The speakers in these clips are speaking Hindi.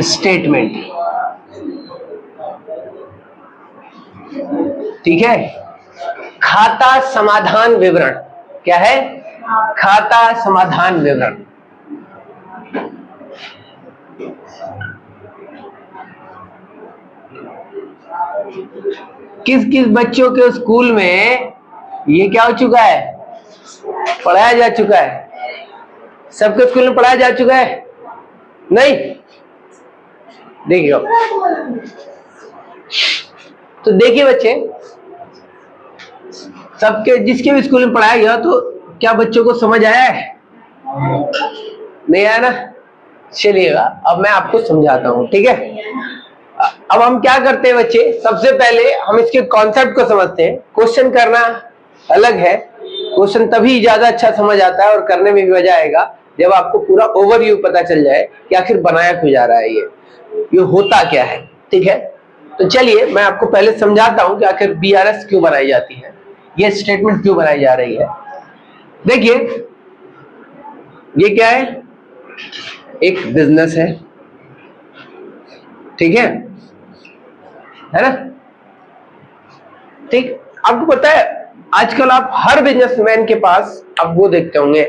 स्टेटमेंट, ठीक है। खाता समाधान विवरण क्या है? खाता समाधान विवरण। किस किस बच्चों के स्कूल में ये क्या हो चुका है? पढ़ाया जा चुका है? सबके स्कूल में पढ़ाया जा चुका है? नहीं? देखिए, तो देखिए बच्चे, सबके जिसके भी स्कूल में पढ़ाया गया तो क्या बच्चों को समझ आया है? नहीं आया ना? चलिएगा, अब मैं आपको समझाता हूं, ठीक है। अब हम क्या करते हैं बच्चे, सबसे पहले हम इसके कॉन्सेप्ट को समझते हैं। क्वेश्चन करना अलग है, क्वेश्चन तभी ज्यादा अच्छा समझ आता है और करने में भी मजा आएगा जब आपको पूरा ओवरव्यू पता चल जाए कि आखिर बनाया क्यों जा रहा है, ये होता क्या है, ठीक है। तो चलिए मैं आपको पहले समझाता हूं कि आखिर बीआरएस क्यों बनाई जाती है, ये स्टेटमेंट क्यों बनाई जा रही है। देखिए, ये क्या है? एक बिजनेस है, ठीक है ना? ठीक। आपको पता है आजकल आप हर बिजनेसमैन के पास आप वो देखते होंगे,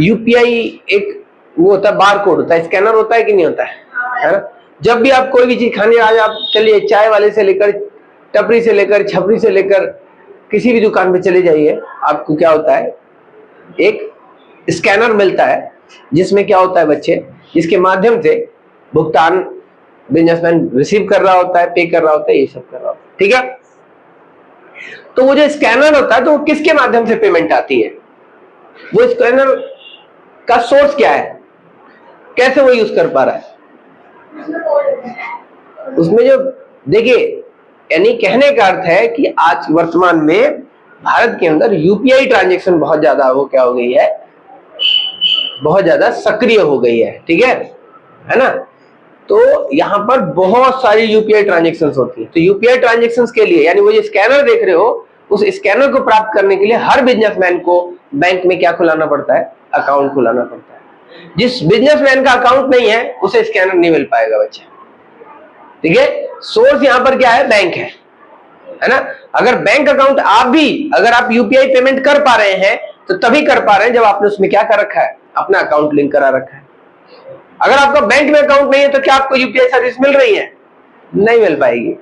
यूपीआई एक वो होता है, बार कोड होता है, स्कैनर होता है कि नहीं होता है ना? जब भी आप कोई भी चीज खाने आज आप चलिए, चाय वाले से लेकर, टपरी से लेकर, छपरी से लेकर किसी भी दुकान पे चले जाइए, आपको क्या होता है? एक स्कैनर मिलता है जिसमें क्या होता है बच्चे, जिसके माध्यम से भुगतान बिजनेसमैन रिसीव कर रहा होता है, पे कर रहा होता है, ये सब कर रहा होता है, ठीक है। तो वो जो स्कैनर होता है, तो वो किसके माध्यम से पेमेंट आती है? वो स्कैनर का सोर्स क्या है, कैसे वो यूज कर पा रहा है? उसमें जो देखिए, यानी कहने का अर्थ है कि आज वर्तमान में भारत के अंदर यूपीआई ट्रांजैक्शन बहुत ज्यादा वो क्या हो गई है, बहुत ज्यादा सक्रिय हो गई है, ठीक है ना? तो यहाँ पर बहुत सारी यूपीआई ट्रांजैक्शंस होती है। तो यूपीआई ट्रांजैक्शंस के लिए, यानी वो जो स्कैनर देख रहे हो, उस स्कैनर को प्राप्त करने के लिए हर बिजनेसमैन को बैंक में क्या खुलाना पड़ता है? अकाउंट खुलाना पड़ता है। जिस बिजनेसमैन का अकाउंट नहीं है उसे स्कैनर नहीं मिल पाएगा बच्चे, ठीक है। सोर्स यहाँ पर क्या है? बैंक है ना? अगर बैंक अकाउंट अगर आप यूपीआई पेमेंट कर पा रहे हैं तो तभी कर पा रहे हैं जब आपने उसमें क्या कर रखा है? अपना अकाउंट लिंक करा रखा है। अगर आपका बैंक में अकाउंट नहीं है तो क्या आपको यूपीआई सर्विस मिल रही है? नहीं मिल पाएगी।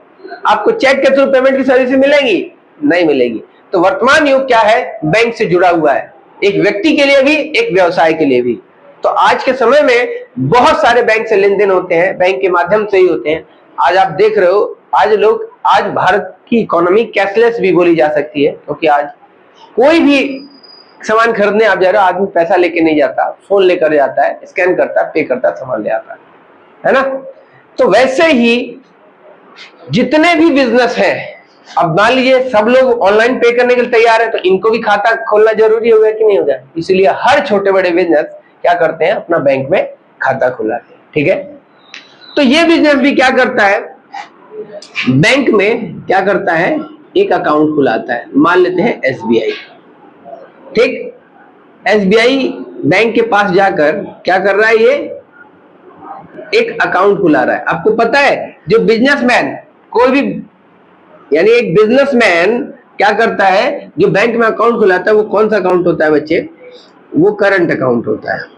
आपको चेक के थ्रू पेमेंट की सर्विस मिलेगी? नहीं मिलेगी। तो वर्तमान युग क्या है? बैंक से जुड़ा हुआ है, एक व्यक्ति के लिए भी, एक व्यवसाय के लिए भी। तो आज के समय में बहुत सारे बैंक से लेन देन होते हैं, बैंक के माध्यम से ही होते हैं। आज आप देख रहे हो, आज भारत की इकोनॉमी कैशलेस भी बोली जा सकती है, क्योंकि आज कोई भी सामान खरीदने आप जा रहे हो, आदमी पैसा लेके नहीं जाता, फोन लेकर जाता है, स्कैन करता है, पे करता है, सामान ले आता है ना? तो वैसे ही जितने भी बिजनेस हैं, अब मान लीजिए सब लोग ऑनलाइन पे करने के लिए तैयार है, तो इनको भी खाता खोलना जरूरी होगा कि नहीं होगा? इसलिए हर छोटे बड़े बिजनेस क्या करते हैं? अपना बैंक में खाता खुलाते हैं, ठीक है। तो ये बिजनेस भी क्या करता है? बैंक में क्या करता है? एक अकाउंट खुलाता है। मान लेते हैं एसबीआई, ठीक। एसबीआई बैंक के पास जाकर क्या कर रहा है? ये एक अकाउंट खुला रहा है। आपको पता है जो बिजनेसमैन, कोई भी, यानी एक बिजनेसमैन क्या करता है? जो बैंक में अकाउंट खुलाता है, वो कौन सा अकाउंट होता है बच्चे? वो करंट अकाउंट होता है।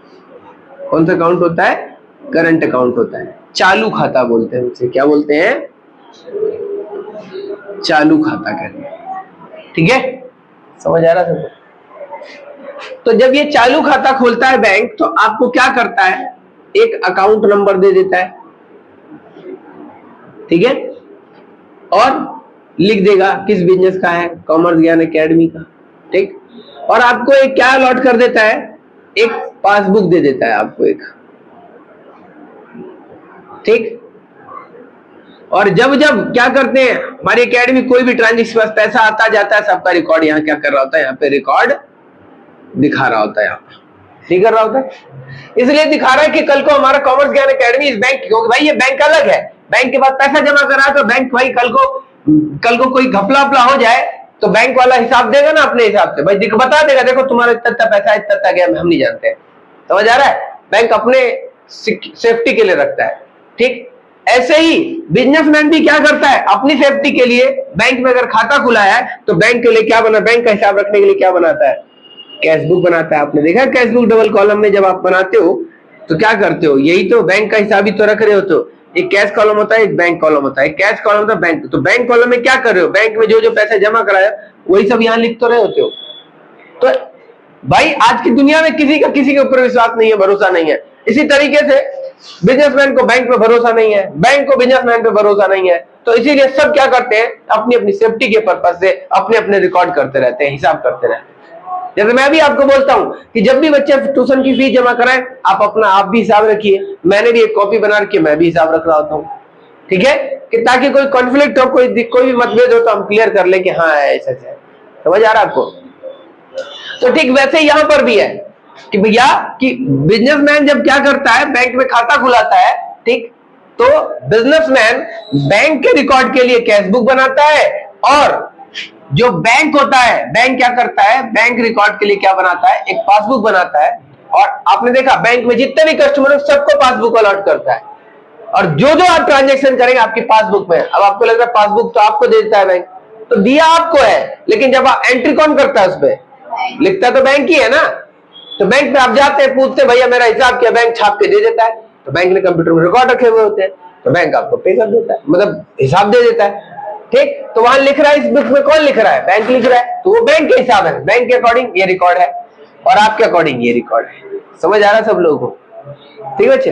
कौन सा अकाउंट होता है? करंट अकाउंट होता है। चालू खाता बोलते हैं उसे। क्या बोलते हैं? चालू खाता कहते हैं, ठीक है। समझ आ रहा है? तो जब ये चालू खाता खोलता है बैंक, तो आपको क्या करता है? एक अकाउंट नंबर दे देता है, ठीक है, और लिख देगा किस बिजनेस का है, कॉमर्स ज्ञान एकेडमी का, ठीक। और आपको एक क्या अलॉट कर देता है? एक पासबुक दे देता है आपको एक, ठीक। और जब जब क्या करते हैं हमारी एकेडमी, कोई भी ट्रांजेक्शन में पैसा आता जाता है, सबका रिकॉर्ड यहाँ क्या कर रहा होता है? यहाँ पे रिकॉर्ड दिखा रहा होता है, यहाँ पे कर रहा होता है। इसलिए दिखा रहा है कि कल को हमारा कॉमर्स ज्ञान एकेडमी इस बैंक, क्योंकि भाई ये बैंक अलग है, बैंक के पास पैसा जमा करा, तो बैंक भाई कल को कोई घपला वपला हो जाए तो बैंक वाला हिसाब देगा ना अपने हिसाब से, भाई बता देगा, देखो तुम्हारा इतना पैसा इतना गया, हम नहीं जानते। समझ आ रहा है? बैंक अपने सेफ्टी के लिए रखता है। ठीक, ऐसे ही बिजनेसमैन भी क्या करता है, अपनी सेफ्टी के लिए बैंक में अगर खाता खुला है तो बैंक के लिए क्या बना, बैंक का हिसाब रखने के लिए क्या बनाता है, कैश बुक बनाता है। आपने देखा कैश बुक डबल कॉलम में जब आप बनाते हो तो क्या करते हो, यही तो बैंक का हिसाब ही तो रख रहे हो। तो एक कैश कॉलम होता है, एक बैंक कॉलम होता है, कैश कॉलम होता है बैंक, तो बैंक कॉलम में क्या कर रहे हो, बैंक में जो जो पैसा जमा कराया वही सब यहाँ लिख तो रहे होते हो। तो भाई आज की दुनिया में किसी का किसी के ऊपर विश्वास नहीं है, भरोसा नहीं है। इसी तरीके से बिजनेसमैन को बैंक पे भरोसा नहीं है, बैंक को बिजनेसमैन पे भरोसा नहीं है। तो इसीलिए सब क्या करते हैं, अपनी अपनी सेफ्टी के पर्पज से अपने अपने रिकॉर्ड करते रहते हैं, हिसाब करते रहते हैं। जैसे मैं भी आपको बोलता हूं कि जब भी बच्चे ट्यूशन की फीस जमा कराएं, आप भी हिसाब रखिए। मैंने भी एक कॉपी बना रखी है, मैं भी हिसाब रख रहा होता हूँ, ठीक है, कि ताकि कोई कॉन्फ्लिक्ट हो, कोई भी मतभेद हो तो हम क्लियर कर ले कि हाँ ऐसा है। समझ आ रहा आपको? तो ठीक वैसे यहां पर भी है कि भैया कि बिजनेसमैन जब क्या करता है, बैंक में खाता खुलाता है, ठीक, तो बिजनेसमैन बैंक के रिकॉर्ड के लिए कैश बुक बनाता है, और जो बैंक होता है, बैंक क्या करता है, बैंक रिकॉर्ड के लिए क्या बनाता है, एक पासबुक बनाता है। और आपने देखा बैंक में जितने भी कस्टमर है सबको पासबुक अलॉट करता है, और जो जो आप ट्रांजेक्शन करेंगे आपकी पासबुक में। अब आपको लग रहा है पासबुक तो आपको दे देता है बैंक, तो दिया आपको है, लेकिन जब आप एंट्री कौन करता है, उस पर लिखता तो बैंक ही है ना। तो बैंक में आप जाते हैं, पूछते भैया मेरा हिसाब क्या, बैंक छाप के दे देता है। तो बैंक ने कंप्यूटर में रिकॉर्ड रखे हुए होते हैं, तो बैंक आपको पे कर देता है, मतलब हिसाब दे देता है, ठीक। तो वहां लिख रहा है, इस बुक में कौन लिख रहा है, बैंक लिख रहा है, तो वो बैंक के हिसाब है, बैंक के अकॉर्डिंग ये रिकॉर्ड है, और आपके अकॉर्डिंग ये रिकॉर्ड है। समझ आ रहा है सब लोगों को? ठीक बच्चे।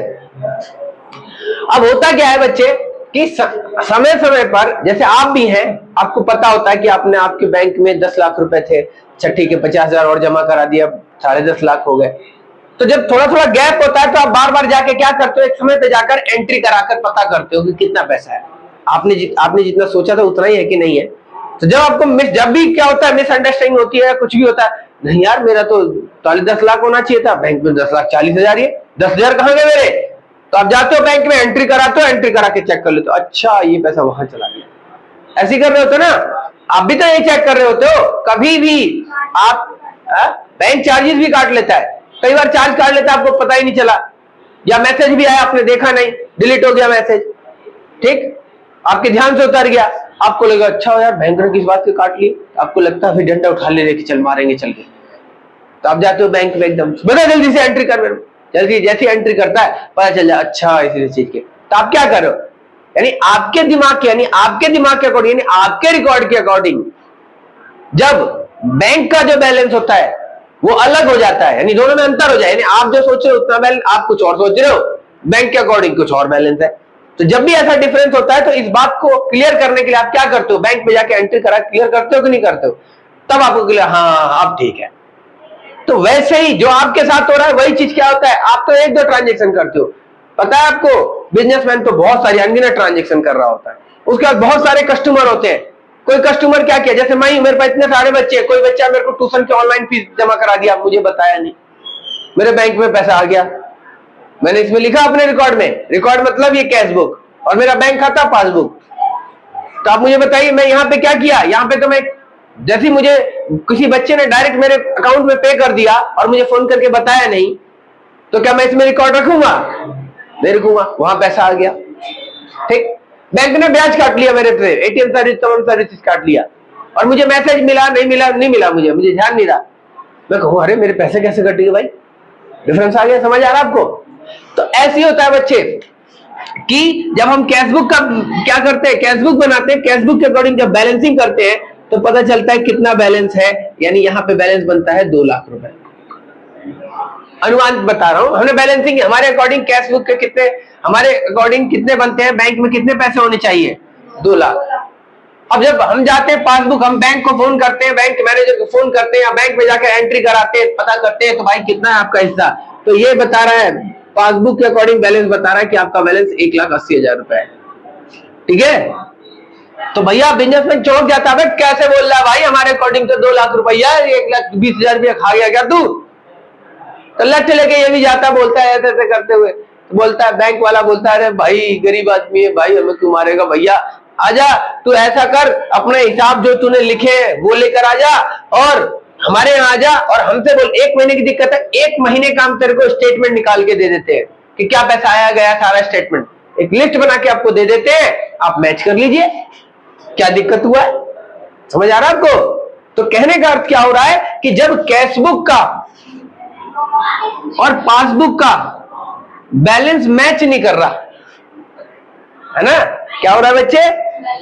अब होता क्या है बच्चे कि समय समय पर, जैसे आप भी हैं, आपको पता होता है कि आपने आपके बैंक में 10 लाख रुपए थे, अच्छा ठीक है 50,000 और जमा करा दिया, 10.5 लाख हो गए। तो जब थोड़ा थोड़ा गैप होता है तो आप बार बार जाके क्या करते हो, एक समय पे जाकर एंट्री कराकर पता करते हो कि कितना पैसा है, आपने जितना सोचा था उतना ही है कि नहीं है। तो जब आपको जब भी क्या होता है, मिसअंडरस्टैंडिंग होती है, कुछ भी होता है, नहीं यार मेरा तो 10 लाख होना चाहिए था, बैंक में 10,40,000 ही, 10,000 कहाँ गए मेरे। तो आप जाते हो बैंक में, एंट्री कराते हो, एंट्री करा के चेक कर लेते हो, अच्छा ये पैसा वहां चला गया। ऐसे कर रहे होते ना, आप भी तो ये चेक कर रहे होते हो। कभी भी आप बैंक चार्जेस भी काट लेता है, कई बार चार्ज काट लेता है, आपको पता ही नहीं चला, या मैसेज भी आया आपने देखा नहीं, डिलीट हो गया मैसेज, ठीक, आपके ध्यान से उतर गया, आपको लगा अच्छा यार बैंक ने किस बात के काट ली, आपको लगता है फिर डंडा उठा ले कि चल मारेंगे चल के। तो आप जाते हो बैंक में, एकदम बता जल्दी से एंट्री कर, मेरे जल्दी, जैसी एंट्री करता है पता चल जाए अच्छा इसी चीज के। तो आप क्या करो, यानी आपके दिमाग के अकॉर्डिंग, यानी आपके रिकॉर्ड के अकॉर्डिंग जब बैंक का जो बैलेंस होता है वो अलग हो जाता है, यानी दोनों में अंतर हो जाए, यानी आप जो सोच रहे हो उतना बैलेंस, आप कुछ और सोच रहे हो, बैंक के अकॉर्डिंग कुछ और बैलेंस है। तो जब भी ऐसा डिफरेंस होता है तो इस बात को क्लियर करने के लिए आप क्या करते हो, बैंक में जाके एंट्री करा क्लियर करते हो कि नहीं करते हो, तब आपको क्लियर, हाँ अब ठीक है। तो वैसे ही जो आपके साथ हो रहा है वही चीज क्या होता है, आप तो 1-2 ट्रांजेक्शन करते हो, पता है आपको, बिजनेसमैन तो बहुत सारी अनगिनत ट्रांजेक्शन कर रहा होता है। उसके बाद बहुत सारे कस्टमर होते हैं, कोई कस्टमर क्या किया, जैसे मैं, मेरे पास इतने सारे बच्चे, कोई बच्चा मेरे को ट्यूशन की ऑनलाइन फीस जमा करा दिया, मुझे बताया नहीं, मेरे बैंक में पैसा आ गया, मैंने इसमें लिखा अपने रिकॉर्ड में, रिकॉर्ड मतलब ये कैश बुक, और मेरा बैंक खाता पासबुक। तो आप मुझे बताइए मैं यहाँ पे क्या किया, यहाँ पे तो मैं, जैसे मुझे किसी बच्चे ने डायरेक्ट मेरे अकाउंट में पे कर दिया और मुझे फोन करके बताया नहीं, तो क्या मैं इसमें रिकॉर्ड रखूंगा, नहीं रखूंगा, वहां पैसा आ गया, ठीक। बैंक ने ब्याज काट लिया मेरे से, एटीएम सर्विस, तमाम सर्विस काट लिया, और मुझे मैसेज मिला नहीं मिला, मुझे ध्यान नहीं रहा, मैं कहूँ अरे मेरे पैसे कैसे कटेंगे भाई, डिफरेंस आ गया। समझ आ रहा आपको? तो ऐसे ही होता है बच्चे कि जब हम कैशबुक का क्या करते हैं, कैशबुक बनाते हैं, कैशबुक के अकॉर्डिंग जब बैलेंसिंग करते हैं तो पता चलता है कितना बैलेंस है, यानी यहाँ पे बैलेंस बनता है 2 लाख रुपए, अनुमान बता रहा हूं, हमने बैलेंसिंग हमारे अकॉर्डिंग कैशबुक के कितने, हमारे अकॉर्डिंग कितने बनते हैं, बैंक में कितने पैसे होने चाहिए, 2 लाख। अब जब हम जाते हैं पासबुक, हम बैंक को फोन करते हैं, बैंक मैनेजर को फोन करते हैं, या बैंक में जाकर एंट्री कराते हैं, पता करते हैं तो भाई कितना है आपका हिस्सा, तो ये बता रहा है पासबुक के अकॉर्डिंग बैलेंस बता रहा है कि आपका बैलेंस 1,80,000 रुपए है, ठीक है। तो भैया बिजनेसमैन चौंक जाता है, कैसे बोल रहा है भाई, हमारे अकॉर्डिंग तो 2 लाख रुपया, 1,20,000 रुपया खा गया क्या तू। तो लट लेके ये भी जाता, बोलता है ऐसे ऐसे करते हुए, तो बोलता है बैंक वाला, बोलता है अरे भाई गरीब आदमी है भाई, हमें क्यों मारेगा, भैया आजा तू ऐसा कर, अपने हिसाब जो तूने लिखे वो लेकर आजा और हमारे यहाँ आजा, और हमसे बोल 1 महीने की दिक्कत है, 1 महीने का हम तेरे को स्टेटमेंट निकाल के दे देते हैं कि क्या पैसा आया गया, सारा स्टेटमेंट एक लिस्ट बना के आपको दे देते हैं, आप मैच कर लीजिए, क्या दिक्कत हुआ है? समझ आ रहा है आपको? तो कहने का अर्थ क्या हो रहा है कि जब कैशबुक का और पासबुक का बैलेंस मैच नहीं कर रहा है ना, क्या हो रहा है बच्चे?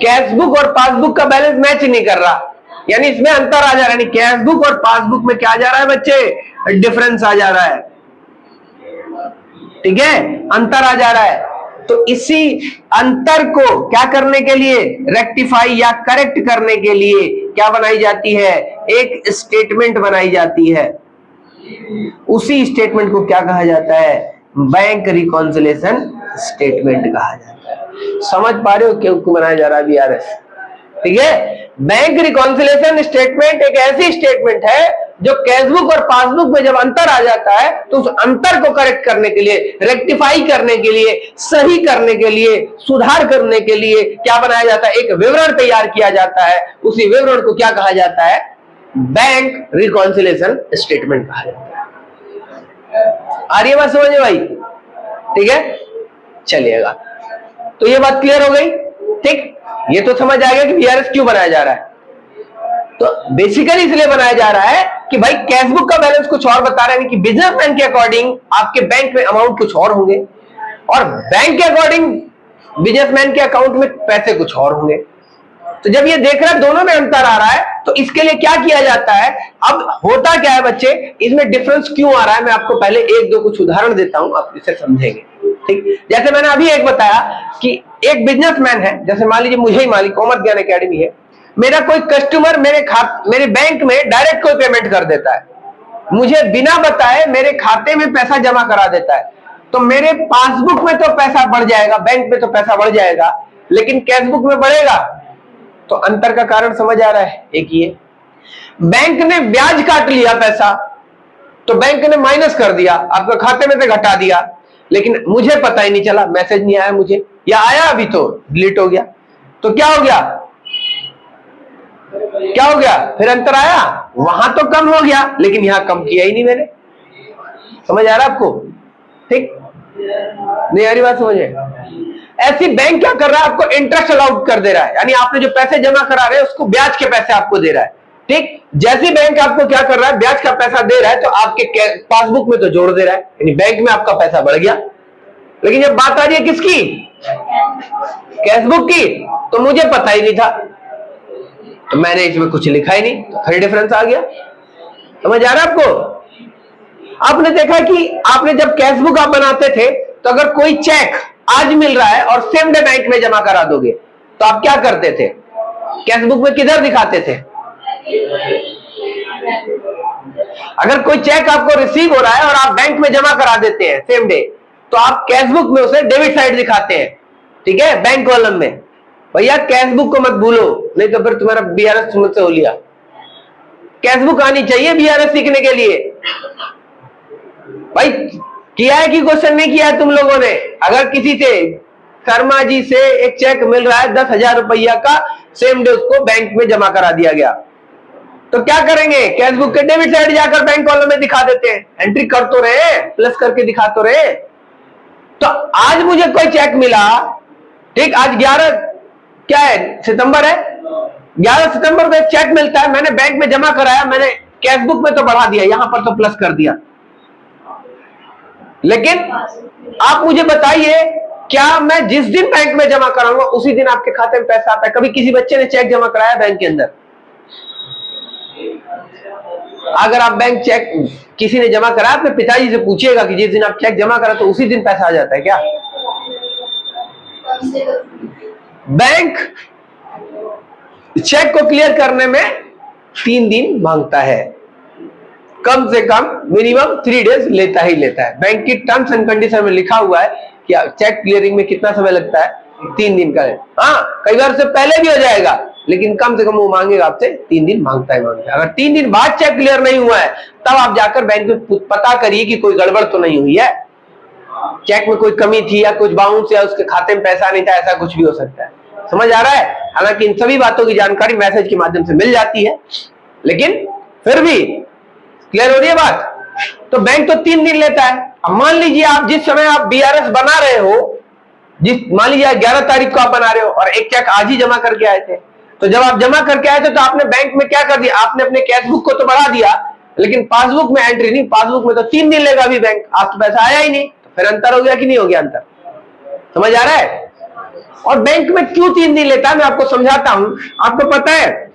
कैशबुक और पासबुक का बैलेंस मैच नहीं कर रहा, यानी इसमें अंतर आ जा रहा है, यानी कैशबुक और पासबुक में क्या आ जा रहा है बच्चे? डिफरेंस आ जा रहा है, ठीक है, अंतर आ जा रहा है। तो इसी अंतर को क्या करने के लिए, रेक्टिफाई या करेक्ट करने के लिए क्या बनाई जाती है? एक स्टेटमेंट बनाई जाती है। उसी स्टेटमेंट को क्या कहा जाता है? बैंक रिकॉन्सिलेशन स्टेटमेंट कहा जाता है। समझ पा रहे हो क्यों बनाया जा रहा है बीआरएस? ठीक है, बैंक रिकॉन्सिलेशन स्टेटमेंट एक ऐसी स्टेटमेंट है जो कैशबुक और पासबुक में जब अंतर आ जाता है तो उस अंतर को करेक्ट करने के लिए, रेक्टिफाई करने के लिए, सही करने के लिए, सुधार करने के लिए क्या बनाया जाता है? एक विवरण तैयार किया जाता है। उसी विवरण को क्या कहा जाता है? बैंक रिकॉन्सिलेशन स्टेटमेंट कहा जाता है। आ रही है बात समझ में भाई? ठीक है, चलिएगा, तो ये बात क्लियर हो गई। ठीक, ये तो समझ आ गया कि बीआरएस क्यों बनाया जा रहा है। तो बेसिकली इसलिए बनाया जा रहा है कि भाई कैशबुक का बैलेंस कुछ और बता रहे हैं कि बिजनेसमैन के अकॉर्डिंग आपके बैंक में अमाउंट कुछ और होंगे और बैंक के अकॉर्डिंग बिजनेसमैन के अकाउंट में पैसे कुछ और होंगे। तो जब ये देख रहा है दोनों में अंतर आ रहा है तो इसके लिए क्या किया जाता है? अब होता क्या है बच्चे, इसमें डिफरेंस क्यों आ रहा है मैं आपको पहले एक दो कुछ उदाहरण देता हूं, आप इसे समझेंगे। ठीक, जैसे मैंने अभी एक बताया कि एक बिजनेसमैन है, जैसे मान लीजिए मुझे ही मान लीजिए कॉमर्स ज्ञान एकेडमी है, मेरा कोई कस्टमर मेरे बैंक में डायरेक्ट कोई पेमेंट कर देता है, मुझे बिना बताए मेरे खाते में पैसा जमा करा देता है, तो मेरे पासबुक में तो पैसा बढ़ जाएगा, बैंक में तो पैसा बढ़ जाएगा, लेकिन कैशबुक में बढ़ेगा। तो अंतर का कारण समझ आ रहा है? एक ये बैंक ने ब्याज काट लिया पैसा, तो बैंक ने माइनस कर दिया, आपके खाते में से घटा दिया, लेकिन मुझे पता ही नहीं चला, मैसेज नहीं आया मुझे, या आया अभी तो डिलीट हो गया। तो क्या हो गया? क्या हो गया? फिर अंतर आया, वहां तो कम हो गया लेकिन यहां कम किया ही नहीं मैंने। समझ आ रहा आपको? ठीक, नहीं आ रही बात समझे? ऐसी बैंक क्या कर रहा है? आपको इंटरेस्ट अलाउड कर दे रहा है, यानी आपने जो पैसे जमा करा रहे हैं उसको ब्याज के पैसे आपको दे रहा है। ठीक, जैसी बैंक आपको क्या कर रहा है? ब्याज का पैसा दे रहा है, तो आपके पासबुक में तो जोड़ दे रहा है, यानी बैंक में आपका पैसा बढ़ गया। लेकिन जब बात आ रही है किसकी? कैशबुक की, तो मुझे पता ही नहीं था, तो मैंने इसमें कुछ लिखा ही नहीं, तो फिर डिफरेंस आ गया। समझ आ रहा है आपको? आपने देखा कि आपने जब कैशबुक आप बनाते थे तो अगर कोई चेक आज मिल रहा है और सेम डे बैंक में जमा करा दोगे तो आप क्या करते थे? कैशबुक में किधर दिखाते थे? अगर कोई चेक आपको रिसीव हो रहा है और आप बैंक में जमा करा देते हैं सेम डे, तो आप कैशबुक में उसे डेबिट साइड दिखाते हैं, ठीक है, बैंक कॉलम में। भैया कैशबुक को मत भूलो, नहीं तो फिर तुम्हारा बीआरएस मुझसे हो लिया। कैशबुक आनी चाहिए बीआरएस सीखने के लिए। भाई किया है कि क्वेश्चन नहीं किया है तुम लोगों ने? अगर किसी से शर्मा जी से एक चेक मिल रहा है 10,000 रुपया का, सेम डे उसको बैंक में जमा करा दिया गया, तो क्या करेंगे? कैशबुक के डेबिट साइड जाकर बैंक कॉलम में दिखा देते हैं, एंट्री कर तो रहे, प्लस करके दिखा तो रहे। तो आज मुझे कोई चेक मिला, ठीक, आज 11 क्या है, सितंबर है, 11 सितंबर को एक चेक मिलता है, मैंने बैंक में जमा कराया, मैंने कैशबुक में तो बढ़ा दिया, यहां पर तो प्लस कर दिया। लेकिन आप मुझे बताइए, क्या मैं जिस दिन बैंक में जमा कराऊंगा उसी दिन आपके खाते में पैसा आता है? कभी किसी बच्चे ने चेक जमा कराया बैंक के अंदर? अगर आप बैंक चेक किसी ने जमा कराया, अपने पिताजी से पूछिएगा कि जिस दिन आप चेक जमा करा तो उसी दिन पैसा आ जाता है क्या? बैंक चेक को क्लियर करने में 3 दिन मांगता है, कम से कम मिनिमम 3 डेज लेता ही लेता है। बैंक की टर्म्स एंड कंडीशन में लिखा हुआ है कि चेक क्लियरिंग में कितना समय लगता है? 3 दिन का है। हाँ, कई बार से पहले भी हो जाएगा, लेकिन कम से कम वो मांगेगा आपसे 3 दिन, मांगता है। अगर 3 दिन बाद चेक क्लियर नहीं हुआ है तब आप जाकर बैंक में पता करिए कि कोई गड़बड़ तो नहीं हुई है, चेक में कोई कमी थी या कुछ बाउंस या उसके खाते में पैसा नहीं था, ऐसा कुछ भी हो सकता है। समझ आ रहा है? हालांकि इन सभी बातों की जानकारी मैसेज के माध्यम से मिल जाती है, लेकिन फिर भी क्लियर हो रही है बात? तो बैंक तो 3 दिन लेता है। अब मान लीजिए आप जिस समय आप बीआरएस बना रहे हो, जिस मान लीजिए 11 तारीख को आप बना रहे हो और एक चेक आज ही जमा करके आए थे, तो जब आप जमा करके आए थे तो आपने बैंक में क्या कर दिया, आपने अपने कैश बुक को तो बढ़ा दिया, लेकिन पासबुक में एंट्री नहीं, पासबुक में तो 3 दिन लेगा अभी बैंक, आज तो पैसा आया ही नहीं, तो फिर अंतर हो गया कि नहीं हो गया अंतर, समझ आ रहा है। और बैंक में क्यों 3 दिन लेता है मैं आपको समझाता हूं। आपको पता है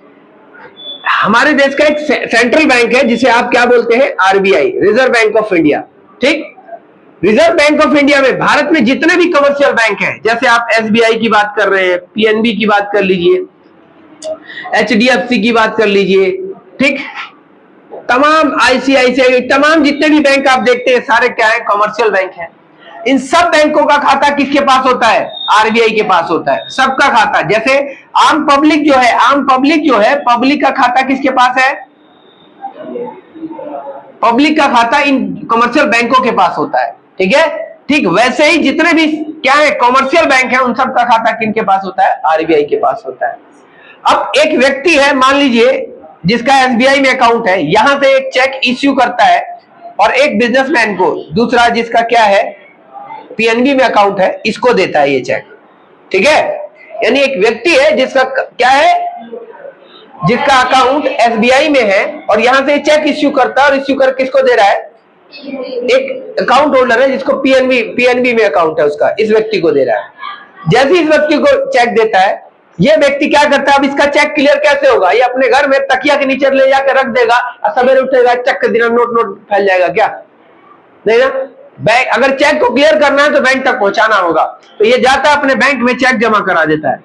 हमारे देश का एक सेंट्रल बैंक है जिसे आप क्या बोलते हैं, RBI, reserve bank of India, ठीक। रिजर्व बैंक ऑफ इंडिया में भारत में जितने भी कमर्शियल बैंक हैं, जैसे आप एसबीआई की बात कर रहे हैं, पीएनबी की बात कर लीजिए, एचडीएफसी की बात कर लीजिए, ठीक, तमाम आईसीआईसीआई, तमाम जितने भी बैंक आप देखते हैं सारे क्या है, कमर्शियल बैंक हैं। इन सब बैंकों का खाता किसके पास होता है, आरबीआई के पास होता है, सबका खाता। जैसे आम पब्लिक जो है, पब्लिक का खाता किसके पास है, पब्लिक का खाता इन कमर्शियल बैंकों के पास होता है, ठीक है। ठीक वैसे ही जितने भी क्या है कमर्शियल बैंक है, उन सब का खाता किनके पास होता है, आरबीआई के पास होता है। अब एक व्यक्ति है मान लीजिए जिसका एसबीआई में अकाउंट है, यहां से एक चेक इश्यू करता है और एक बिजनेसमैन को, दूसरा जिसका क्या है पीएनबी में अकाउंट है, इसको देता है ये चेक, ठीक है। यानी एक व्यक्ति है जिसका क्या है, जिसका अकाउंट एसबीआई में है और यहां से चेक इश्यू करता है, और इश्यू कर किसको दे रहा है, एक अकाउंट होल्डर है जिसको पीएनबी में अकाउंट है उसका, इस व्यक्ति को दे रहा है। जैसे इस व्यक्ति को चेक देता है, ये व्यक्ति क्या करता है, अब इसका चेक क्लियर कैसे होगा, ये अपने घर में तकिया के नीचे ले जाकर रख देगा और सवेरे उठेगा चेक दिन नोट फैल जाएगा क्या, नहीं ना। बैंक अगर चेक को क्लियर करना है तो बैंक तक पहुंचाना होगा, तो ये जाता है अपने बैंक में चेक जमा करा देता है।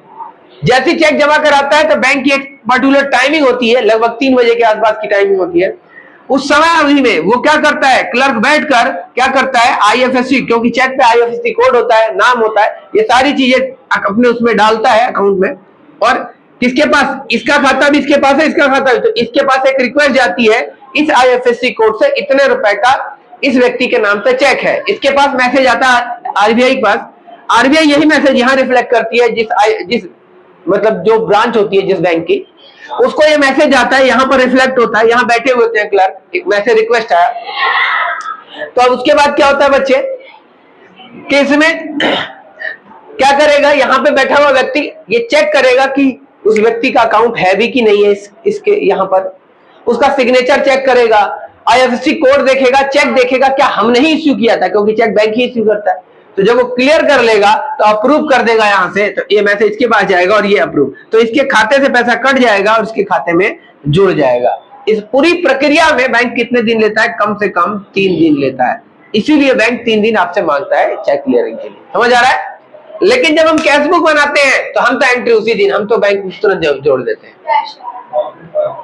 जैसे चेक जमा कराता है तो बैंक की एक पर्टिकुलर टाइमिंग होती है, लगभग 3 बजे के आसपास की टाइमिंग होती है। उस समय अवधि में वो क्या करता है, क्लर्क बैठकर क्या करता है, आईएफएससी, क्योंकि चेक पे आईएफएससी कोड होता है, नाम होता है, ये सारी चीजें अपने उसमें डालता है अकाउंट में। और किसके पास, इसका खाता भी इसके पास है, इसका खाता भी, तो इसके पास एक रिक्वेस्ट जाती है, इस आईएफएससी कोड से इतने रुपए का इस व्यक्ति के नाम पे चेक है। इसके पास मैसेज आता है आरबीआई के पास, आरबीआई यही मैसेज यहां रिफ्लेक्ट करती है, जिस मतलब जो ब्रांच होती है जिस बैंक की, उसको ये मैसेज आता है, यहां पर रिफ्लेक्ट होता है, यहां बैठे हुए होते हैं क्लर्क, एक मैसेज रिक्वेस्ट आया। तो अब उसके बाद क्या होता है बच्चे, कि इसमें क्या करेगा, यहां पे बैठा हुआ व्यक्ति ये चेक करेगा कि उस व्यक्ति का अकाउंट है भी कि नहीं है, इसके यहां पर उसका सिग्नेचर चेक करेगा, आईएफएससी कोड देखेगा, चेक देखेगा क्या हमने ही इश्यू किया था, क्योंकि चेक बैंक ही इश्यू करता है। तो जब वो क्लियर कर लेगा तो अप्रूव कर देगा यहां से, तो ये मैसेज इसके पास जाएगा और ये अप्रूव, तो इसके खाते से पैसा कट जाएगा और इसके खाते में जुड़ जाएगा। इस पूरी प्रक्रिया में बैंक कितने दिन लेता है, कम से कम 3 दिन लेता है। इसीलिए बैंक 3 दिन आपसे मांगता है चेक क्लियरिंग के लिए, समझ आ रहा है। लेकिन जब हम कैश बुक बनाते हैं तो हम तो एंट्री उसी दिन, हम तो बैंक तुरंत जोड़ देते हैं,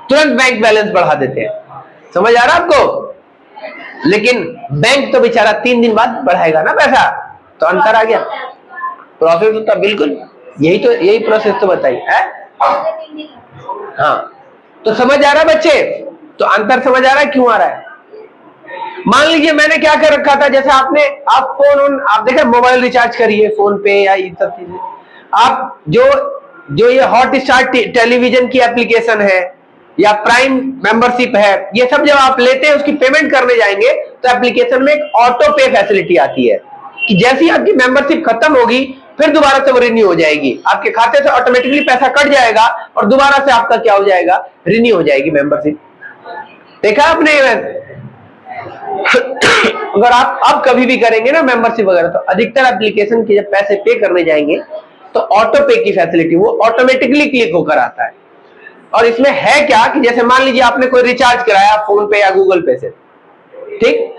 तुरंत बैंक बैलेंस बढ़ा देते हैं, समझ आ रहा है आपको। लेकिन बैंक तो बेचारा 3 दिन बाद बढ़ाएगा ना पैसा, तो अंतर आ गया। प्रोसेस होता बिल्कुल यही प्रोसेस तो बताइए है। हाँ तो समझ आ रहा है बच्चे, तो अंतर समझ आ रहा है क्यों आ रहा है। मान लीजिए मैंने क्या कर रखा था, जैसे आप फोन आप देखे मोबाइल रिचार्ज करिए फोन पे या ये सब चीजें, आप जो ये हॉटस्टार टेलीविजन की एप्लीकेशन है या प्राइम मेंबरशिप है, ये सब जब आप लेते हैं उसकी पेमेंट करने जाएंगे तो एप्लीकेशन में एक ऑटो पे फैसिलिटी आती है कि जैसे ही आपकी मेंबरशिप खत्म होगी फिर दोबारा से वो रिन्यू हो जाएगी, आपके खाते से ऑटोमेटिकली पैसा कट जाएगा और दोबारा से आपका क्या हो जाएगा, रिन्यू हो जाएगी मेंबरशिप। देखा आपने अगर आप अब कभी भी करेंगे ना मेंबरशिप वगैरह, तो अधिकतर एप्लीकेशन के जब पैसे पे करने जाएंगे तो ऑटो पे की फैसिलिटी वो ऑटोमेटिकली क्लिक होकर आता है। और इसमें है क्या कि जैसे मान लीजिए आपने कोई रिचार्ज कराया फोन पे या गूगल पे से, ठीक,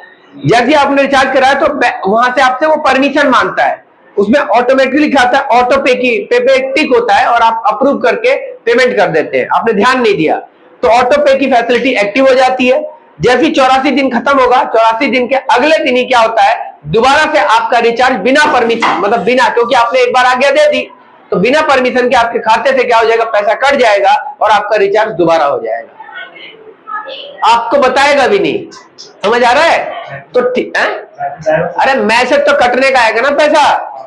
जैसे आपने रिचार्ज कराया तो वहां से आपसे वो परमिशन मांगता है, उसमें ऑटोमेटिकली खाता है, ऑटो पे की पे टिक होता है और आप अप्रूव करके पेमेंट कर देते हैं, आपने ध्यान नहीं दिया तो ऑटो पे की फैसिलिटी एक्टिव हो जाती है। जैसे 84 दिन खत्म होगा, 84 दिन के अगले दिन ही क्या होता है, दोबारा से आपका रिचार्ज बिना परमिशन, मतलब बिना, क्योंकि आपने एक बार आज्ञा दे दी तो बिना परमिशन के आपके खाते से क्या हो जाएगा, पैसा कट जाएगा और आपका रिचार्ज दोबारा हो जाएगा, आपको बताएगा भी नहीं, समझ आ रहा है। तो ठीक है, अरे मैसेज तो कटने का आएगा ना पैसा,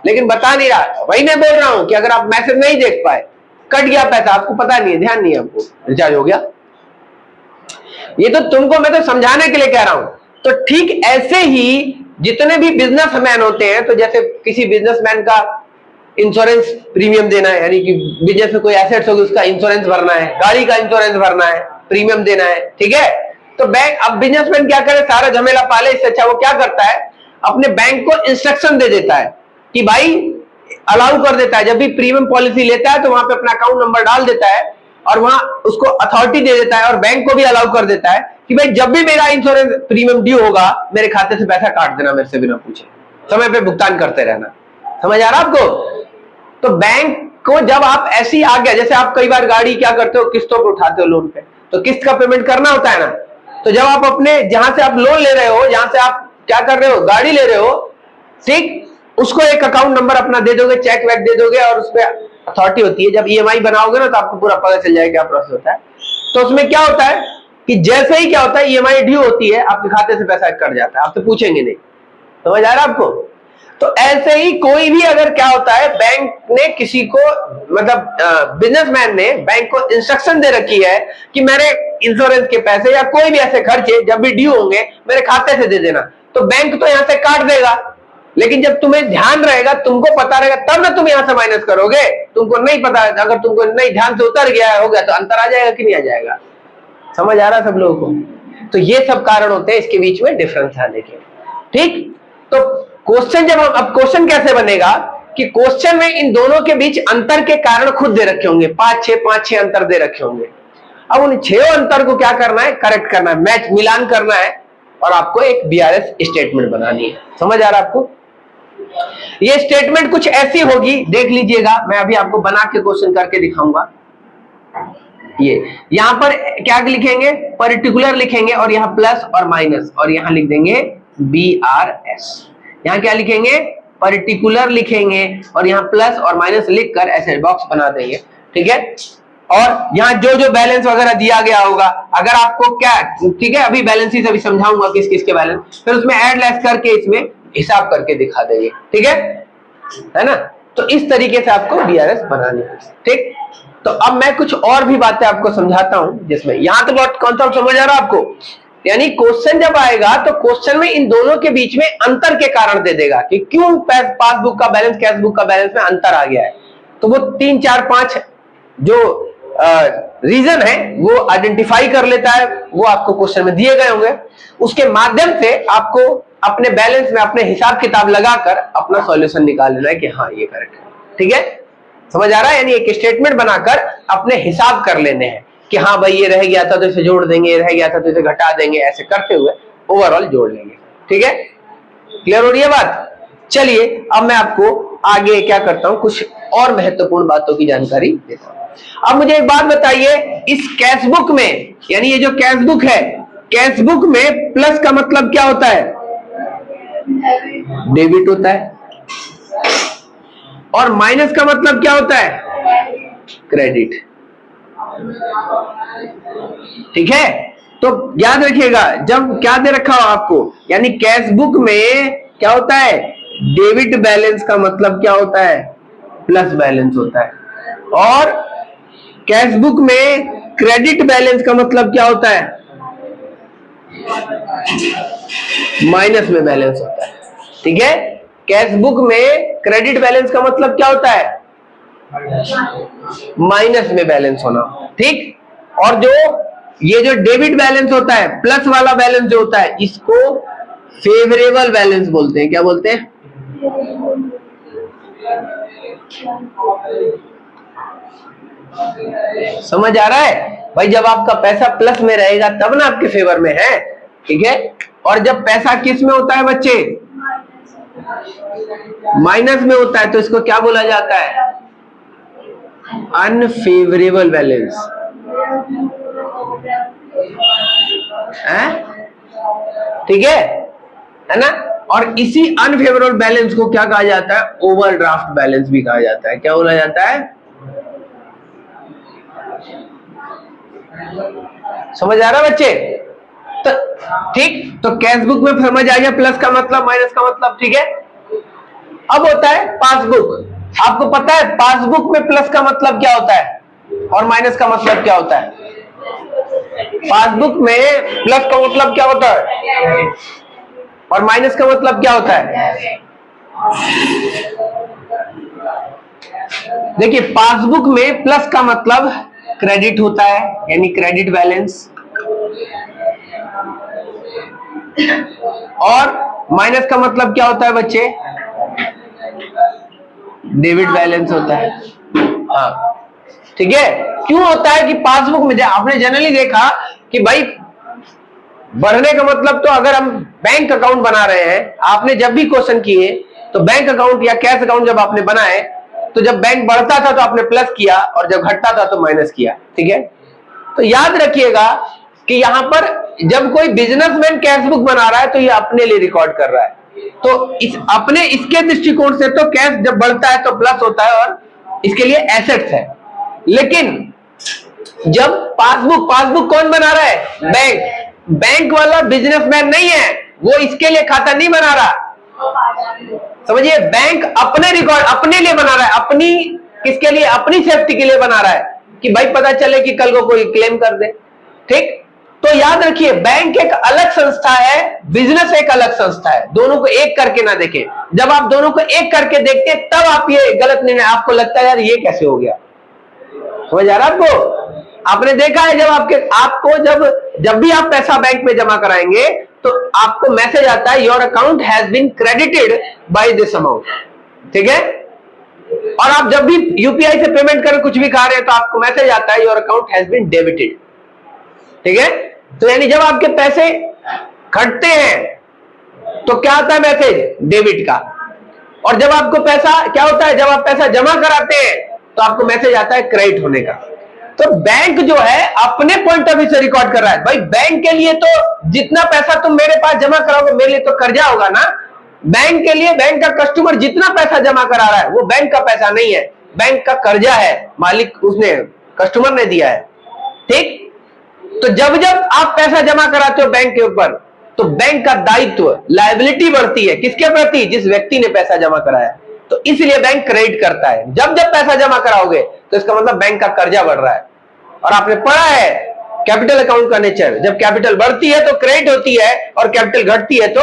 लेकिन बता नहीं रहा, वही मैं बोल रहा हूं कि अगर आप मैसेज नहीं देख पाए, कट गया पैसा, आपको पता नहीं है, ध्यान नहीं है, आपको रिचार्ज हो गया। ये तो तुमको मैं तो समझाने के लिए कह रहा हूं। तो ठीक ऐसे ही जितने भी बिजनेसमैन होते हैं, तो जैसे किसी बिजनेसमैन का इंश्योरेंस प्रीमियम देना है, यानी कि बिजनेस में कोई एसेट्स होगी उसका इंश्योरेंस भरना है, गाड़ी का इंश्योरेंस भरना है, प्रीमियम देना है, ठीक है। तो बैंक, अब बिजनेसमैन क्या करे, सारा झमेला पाले, इससे अच्छा वो क्या करता है, अपने बैंक को इंस्ट्रक्शन दे देता है कि भाई अलाउ कर देता है, जब भी प्रीमियम पॉलिसी लेता है तो वहां पे अपना अकाउंट नंबर डाल देता है और वहां उसको अथॉरिटी दे देता है और बैंक को भी अलाउ कर देता है कि भाई जब भी मेरा इंश्योरेंस प्रीमियम ड्यू होगा मेरे खाते से पैसा काट देना, मेरे से बिना पूछे, समय पे भुगतान करते रहना। समझ आ रहा आपको? तो बैंक को जब आप ऐसी आ गया, जैसे आप कई बार गाड़ी क्या करते हो, किस्तों पे उठाते हो लोन पे, तो किस्त का पेमेंट करना होता है ना, तो जब आप अपने जहां से आप लोन ले रहे हो, जहां से आप क्या कर रहे हो, गाड़ी ले रहे हो, ठीक, उसको एक अकाउंट नंबर अपना दे दोगे, चेक वेक दे दोगे और उसपे अथॉरिटी होती है। जब ईएमआई बनाओगे ना तो आपको पूरा पता चल जाएगा क्या प्रोसेस होता है। तो उसमें क्या होता है कि जैसे ही क्या होता है, ईएमआई ड्यू होती है, आपके खाते से पैसा कट जाता है, आपसे पूछेंगे नहीं। समझ आ रहा है आपको? तो ऐसे ही कोई भी अगर क्या होता है, बैंक ने किसी को, मतलब बिजनेसमैन ने बैंक को इंस्ट्रक्शन दे रखी है कि मेरे इंश्योरेंस के पैसे या कोई भी ऐसे खर्चे जब भी ड्यू होंगे मेरे खाते से दे देना, तो बैंक तो यहां से काट देगा। लेकिन जब तुम्हें ध्यान रहेगा, तुमको पता रहेगा, तब ना तुम यहां से माइनस करोगे। तुमको नहीं पता, अगर तुमको नहीं ध्यान से उतर गया हो गया तो अंतर आ जाएगा कि नहीं आ जाएगा? समझ आ रहा है सब लोगों को? तो ये सब कारण होते हैं इसके बीच में डिफरेंस आने के। ठीक, तो क्वेश्चन जब हम, अब क्वेश्चन कैसे बनेगा कि क्वेश्चन में इन दोनों के बीच अंतर के कारण खुद दे रखे होंगे, 5-6 अंतर दे रखे होंगे। अब उन 6 अंतर को क्या करना है, करेक्ट करना है, मैच मिलान करना है और आपको एक बीआरएस स्टेटमेंट बनानी है। समझ आ रहा है आपको? ये स्टेटमेंट कुछ ऐसी होगी, देख लीजिएगा, मैं अभी आपको बना के क्वेश्चन करके दिखाऊंगा। ये यहां पर क्या लिखेंगे, पर्टिकुलर लिखेंगे और यहां प्लस और माइनस, और यहां लिख देंगे बीआरएस। यहां क्या लिखेंगे, पर्टिकुलर लिखेंगे और यहां प्लस और माइनस लिखकर ऐसे बॉक्स बना देंगे, ठीक है। और यहां जो जो बैलेंस वगैरह दिया गया होगा, अगर आपको क्या, ठीक है, अभी बैलेंस ही अभी समझाऊंगा किस किस के बैलेंस, फिर उसमें ऐड लेस करके इसमें हिसाब करके दिखा देंगे, ठीक है ना। तो इस तरीके से आपको बीआरएस बनानी है, ठीक। तो अब मैं कुछ और भी बातें आपको समझाता हूं, जिसमें यहां तो बहुत कॉन्सेप्ट समझ आ रहा है आपको। यानी क्वेश्चन जब आएगा तो क्वेश्चन में इन दोनों के बीच में अंतर के कारण दे देगा कि क्यों पासबुक का बैलेंस कैश बुक का बैलेंस में अंतर आ गया है। तो वो 3, 4, 5 जो रीजन है वो आइडेंटिफाई कर लेता है, वो आपको क्वेश्चन में दिए गए होंगे। उसके माध्यम से आपको अपने बैलेंस में अपने हिसाब किताब लगाकर अपना सॉल्यूशन निकाल लेना है कि हाँ ये करेक्ट है, ठीक है। समझ आ रहा है? यानी एक स्टेटमेंट बनाकर अपने हिसाब कर लेने हैं कि हाँ भाई ये रह गया था तो इसे जोड़ देंगे, ये रह गया था तो इसे घटा देंगे, ऐसे करते हुए ओवरऑल जोड़ लेंगे, ठीक है। क्लियर हो रही है बात? चलिए अब मैं आपको आगे क्या करता हूं, कुछ और महत्वपूर्ण बातों की जानकारी देता हूं। अब मुझे एक बात बताइए, इस कैश बुक में, यानी ये जो कैश बुक है, कैश बुक में प्लस का मतलब क्या होता है, डेबिट होता है, और माइनस का मतलब क्या होता है, क्रेडिट, ठीक है। तो याद रखिएगा, जब क्या दे रखा हो आपको, यानी कैश बुक में क्या होता है, डेबिट बैलेंस का मतलब क्या होता है, प्लस बैलेंस होता है, और कैश बुक में क्रेडिट बैलेंस का मतलब क्या होता है, माइनस में बैलेंस होता है, ठीक है। कैश बुक में क्रेडिट बैलेंस का मतलब क्या होता है, माइनस में बैलेंस होना, ठीक। और जो ये जो डेबिट बैलेंस होता है, प्लस वाला बैलेंस जो होता है, इसको फेवरेबल बैलेंस बोलते हैं। क्या बोलते हैं? समझ आ रहा है भाई? जब आपका पैसा प्लस में रहेगा तब ना आपके फेवर में है, ठीक है। और जब पैसा किस में होता है बच्चे, माइनस में होता है, तो इसको क्या बोला जाता है, अनफेवरेबल बैलेंस, ठीक है ना। और इसी अनफेवरेबल बैलेंस को क्या कहा जाता है, ओवरड्राफ्ट बैलेंस भी कहा जाता है। क्या बोला जाता है? समझ आ रहा है बच्चे? तो ठीक, तो कैश बुक में समझ आ गया प्लस का मतलब, माइनस का मतलब, ठीक है। अब होता है पासबुक। आपको पता है पासबुक में प्लस का मतलब क्या होता है और माइनस का मतलब क्या होता है? पासबुक में प्लस का मतलब क्या होता है और माइनस का मतलब क्या होता है? देखिए पासबुक में प्लस का मतलब क्रेडिट होता है, यानी क्रेडिट बैलेंस, और माइनस का मतलब क्या होता है बच्चे? डेबिट बैलेंस होता है। हाँ ठीक है। क्यों होता है कि पासबुक में आपने जनरली देखा कि भाई बढ़ने का मतलब, तो अगर हम बैंक अकाउंट बना रहे हैं, आपने जब भी क्वेश्चन किए तो बैंक अकाउंट या कैश अकाउंट जब आपने बनाए तो जब बैंक बढ़ता था तो आपने प्लस किया और जब घटता था तो माइनस किया। ठीक है, तो याद रखिएगा कि यहां पर जब कोई बिजनेसमैन कैश बुक बना रहा है तो ये अपने लिए रिकॉर्ड कर रहा है, तो इसके दृष्टिकोण से तो कैश जब बढ़ता है तो प्लस होता है और इसके लिए एसेट्स है। लेकिन जब पासबुक कौन बना रहा है? बैंक वाला बिजनेसमैन नहीं है, वो इसके लिए खाता नहीं बना रहा। समझिए, बैंक अपने रिकॉर्ड अपने लिए बना रहा है, अपनी किसके लिए? अपनी सेफ्टी के लिए बना रहा है कि भाई पता चले कि कल को कोई क्लेम कर दे। ठीक, तो याद रखिए बैंक एक अलग संस्था है, बिजनेस एक अलग संस्था है, दोनों को एक करके ना देखें। जब आप दोनों को एक करके देखते हैं तब आप ये गलत निर्णय, आपको लगता है यार ये कैसे हो गया। समझ आ रहा है आपको? आपने देखा है जब भी आप पैसा बैंक में जमा कराएंगे तो आपको मैसेज आता है your account has been credited by this amount. ठीक है, और आप जब भी यूपीआई से पेमेंट कर कुछ भी खा रहे हैं तो आपको मैसेज आता है your account has been debited. ठीक है, तो यानी जब आपके पैसे घटते हैं तो क्या आता है? मैसेज डेबिट का। और जब आपको पैसा क्या होता है? जब आप पैसा जमा कराते हैं तो आपको मैसेज आता है क्रेडिट होने का। तो बैंक जो है अपने पॉइंट ऑफ व्यू से रिकॉर्ड कर रहा है। भाई बैंक के लिए तो जितना पैसा तुम मेरे पास जमा कराओगे मेरे लिए तो कर्जा होगा ना। बैंक के लिए बैंक का कस्टमर जितना पैसा जमा करा रहा है वो बैंक का पैसा नहीं है, बैंक का कर्जा है, मालिक उसने कस्टमर ने दिया है। ठीक, तो जब जब आप पैसा जमा कराते हो बैंक के ऊपर तो बैंक का दायित्व, लायबिलिटी बढ़ती है किसके प्रति? जिस व्यक्ति ने पैसा जमा कराया। तो इसलिए बैंक क्रेडिट करता है। जब जब पैसा जमा कराओगे तो इसका मतलब बैंक का कर्जा बढ़ रहा है। और आपने पढ़ा है कैपिटल अकाउंट का नेचर, जब कैपिटल बढ़ती है तो क्रेडिट होती है और कैपिटल घटती है तो,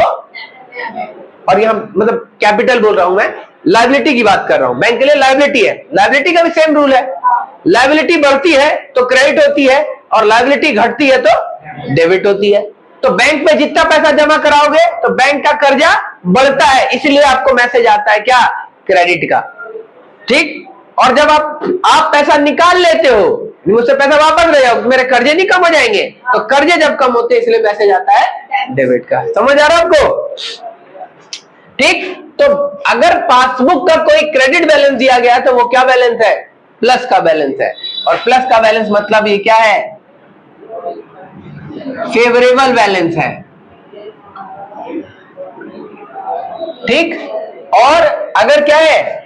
और यहां मतलब कैपिटल बोल रहा हूं मैं, लायबिलिटी की बात कर रहा हूं। बैंक के लिए लायबिलिटी है, लायबिलिटी का भी सेम रूल है। लायबिलिटी बढ़ती है तो क्रेडिट होती है और लायबिलिटी घटती है तो डेबिट होती है। तो बैंक में जितना पैसा जमा कराओगे तो बैंक का कर्जा बढ़ता है, इसलिए आपको मैसेज आता है क्या? क्रेडिट का। ठीक, और जब आप पैसा निकाल लेते हो, मुझसे पैसा वापस ले जाओ, मेरे कर्जे नहीं कम हो जाएंगे, तो कर्जे जब कम होते हैं इसलिए मैसेज आता है डेबिट का। समझ आ रहा है आपको? ठीक, तो अगर पासबुक का कोई क्रेडिट बैलेंस दिया गया तो वो क्या बैलेंस है? प्लस का बैलेंस है। और प्लस का बैलेंस मतलब ये क्या है? फेवरेबल बैलेंस है। ठीक, और अगर क्या है?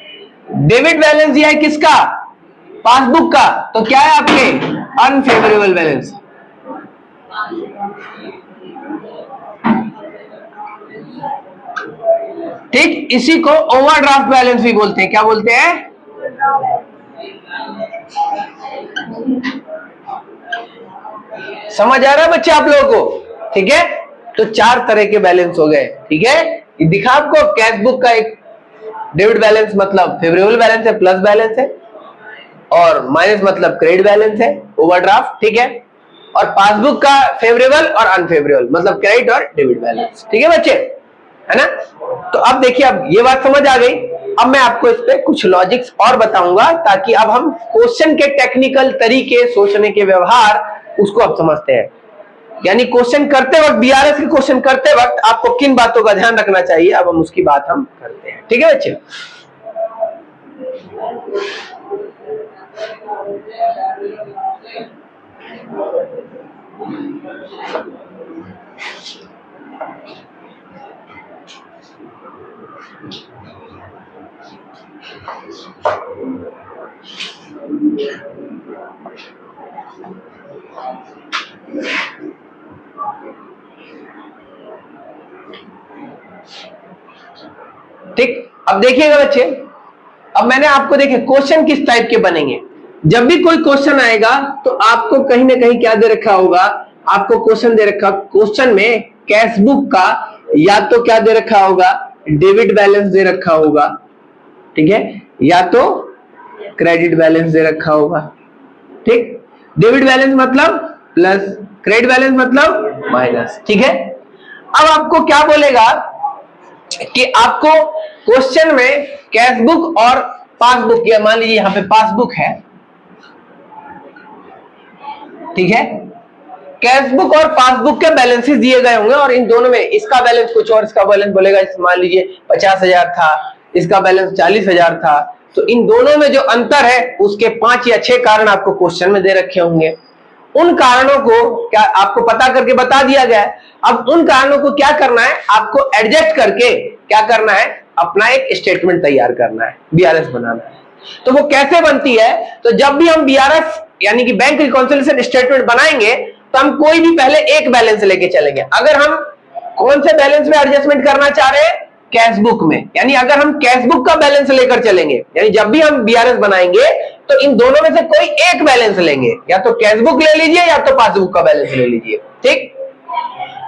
डेबिट बैलेंस दिया है किसका? पासबुक का, तो क्या है आपके? Unfavourable balance. ठीक, इसी को ओवरड्राफ्ट बैलेंस भी बोलते हैं। क्या बोलते हैं? समझ आ रहा है बच्चे आप लोगों को? ठीक है, तो 4 तरह के बैलेंस हो गए। ठीक है, ये दिखा आपको। कैश बुक का एक डेबिट बैलेंस मतलब फेवरेबल बैलेंस है, प्लस बैलेंस है, और माइनस मतलब क्रेडिट बैलेंस है, ओवरड्राफ्ट। ठीक है, और पासबुक का फेवरेबल और अनफेवरेबल मतलब क्रेडिट और डेबिट बैलेंस। ठीक है बच्चे, है ना? तो अब देखिए, अब ये बात समझ आ गई। अब मैं आपको इस पे कुछ लॉजिक्स और बताऊंगा ताकि अब हम क्वेश्चन के टेक्निकल तरीके, सोचने के व्यवहार, उसको आप समझते हैं। यानी क्वेश्चन करते वक्त, बीआरएस के क्वेश्चन करते वक्त आपको किन बातों का ध्यान रखना चाहिए, अब हम उसकी बात हम करते हैं। ठीक है बच्चे? ठीक, अब देखिएगा बच्चे, अब मैंने आपको देखे क्वेश्चन किस टाइप के बनेंगे। जब भी कोई क्वेश्चन आएगा तो आपको कहीं ना कहीं क्या दे रखा होगा? आपको क्वेश्चन दे रखा, क्वेश्चन में कैश बुक का या तो क्या दे रखा होगा? डेबिट बैलेंस दे रखा होगा। ठीक है, या तो क्रेडिट बैलेंस दे रखा होगा, ठीक। डेबिट बैलेंस मतलब प्लस, क्रेडिट बैलेंस मतलब माइनस, ठीक है। अब आपको क्या बोलेगा कि आपको क्वेश्चन में कैश बुक और पासबुक, या मान लीजिए यहां पे पासबुक है, ठीक है, कैश बुक और पासबुक के बैलेंसेस दिए गए होंगे और इन दोनों में इसका बैलेंस कुछ और इसका बैलेंस बोलेगा, मान लीजिए 50,000 था, इसका बैलेंस 40,000 था, तो इन दोनों में जो अंतर है उसके 5 या 6 कारण आपको क्वेश्चन में दे रखे होंगे। उन कारणों को क्या आपको पता करके बता दिया गया है। अब उन कारणों को क्या करना है, आपको एडजस्ट करके क्या करना है, अपना एक स्टेटमेंट तैयार करना है, बीआरएस बनाना है। तो वो कैसे बनती है, तो जब भी हम बीआरएस यानी कि बैंक रिकॉन्सिलिएशन स्टेटमेंट बनाएंगे तो हम कोई भी पहले एक बैलेंस लेके चलेंगे। अगर हम कौन से बैलेंस में एडजस्टमेंट करना चाह रहे हैं, कैश बुक में, यानी अगर हम कैश बुक का बैलेंस लेकर चलेंगे, यानी जब भी हम बीआरएस बनाएंगे तो इन दोनों में से कोई एक बैलेंस लेंगे, या तो कैश बुक ले लीजिए या तो पासबुक का बैलेंस ले लीजिए, ठीक।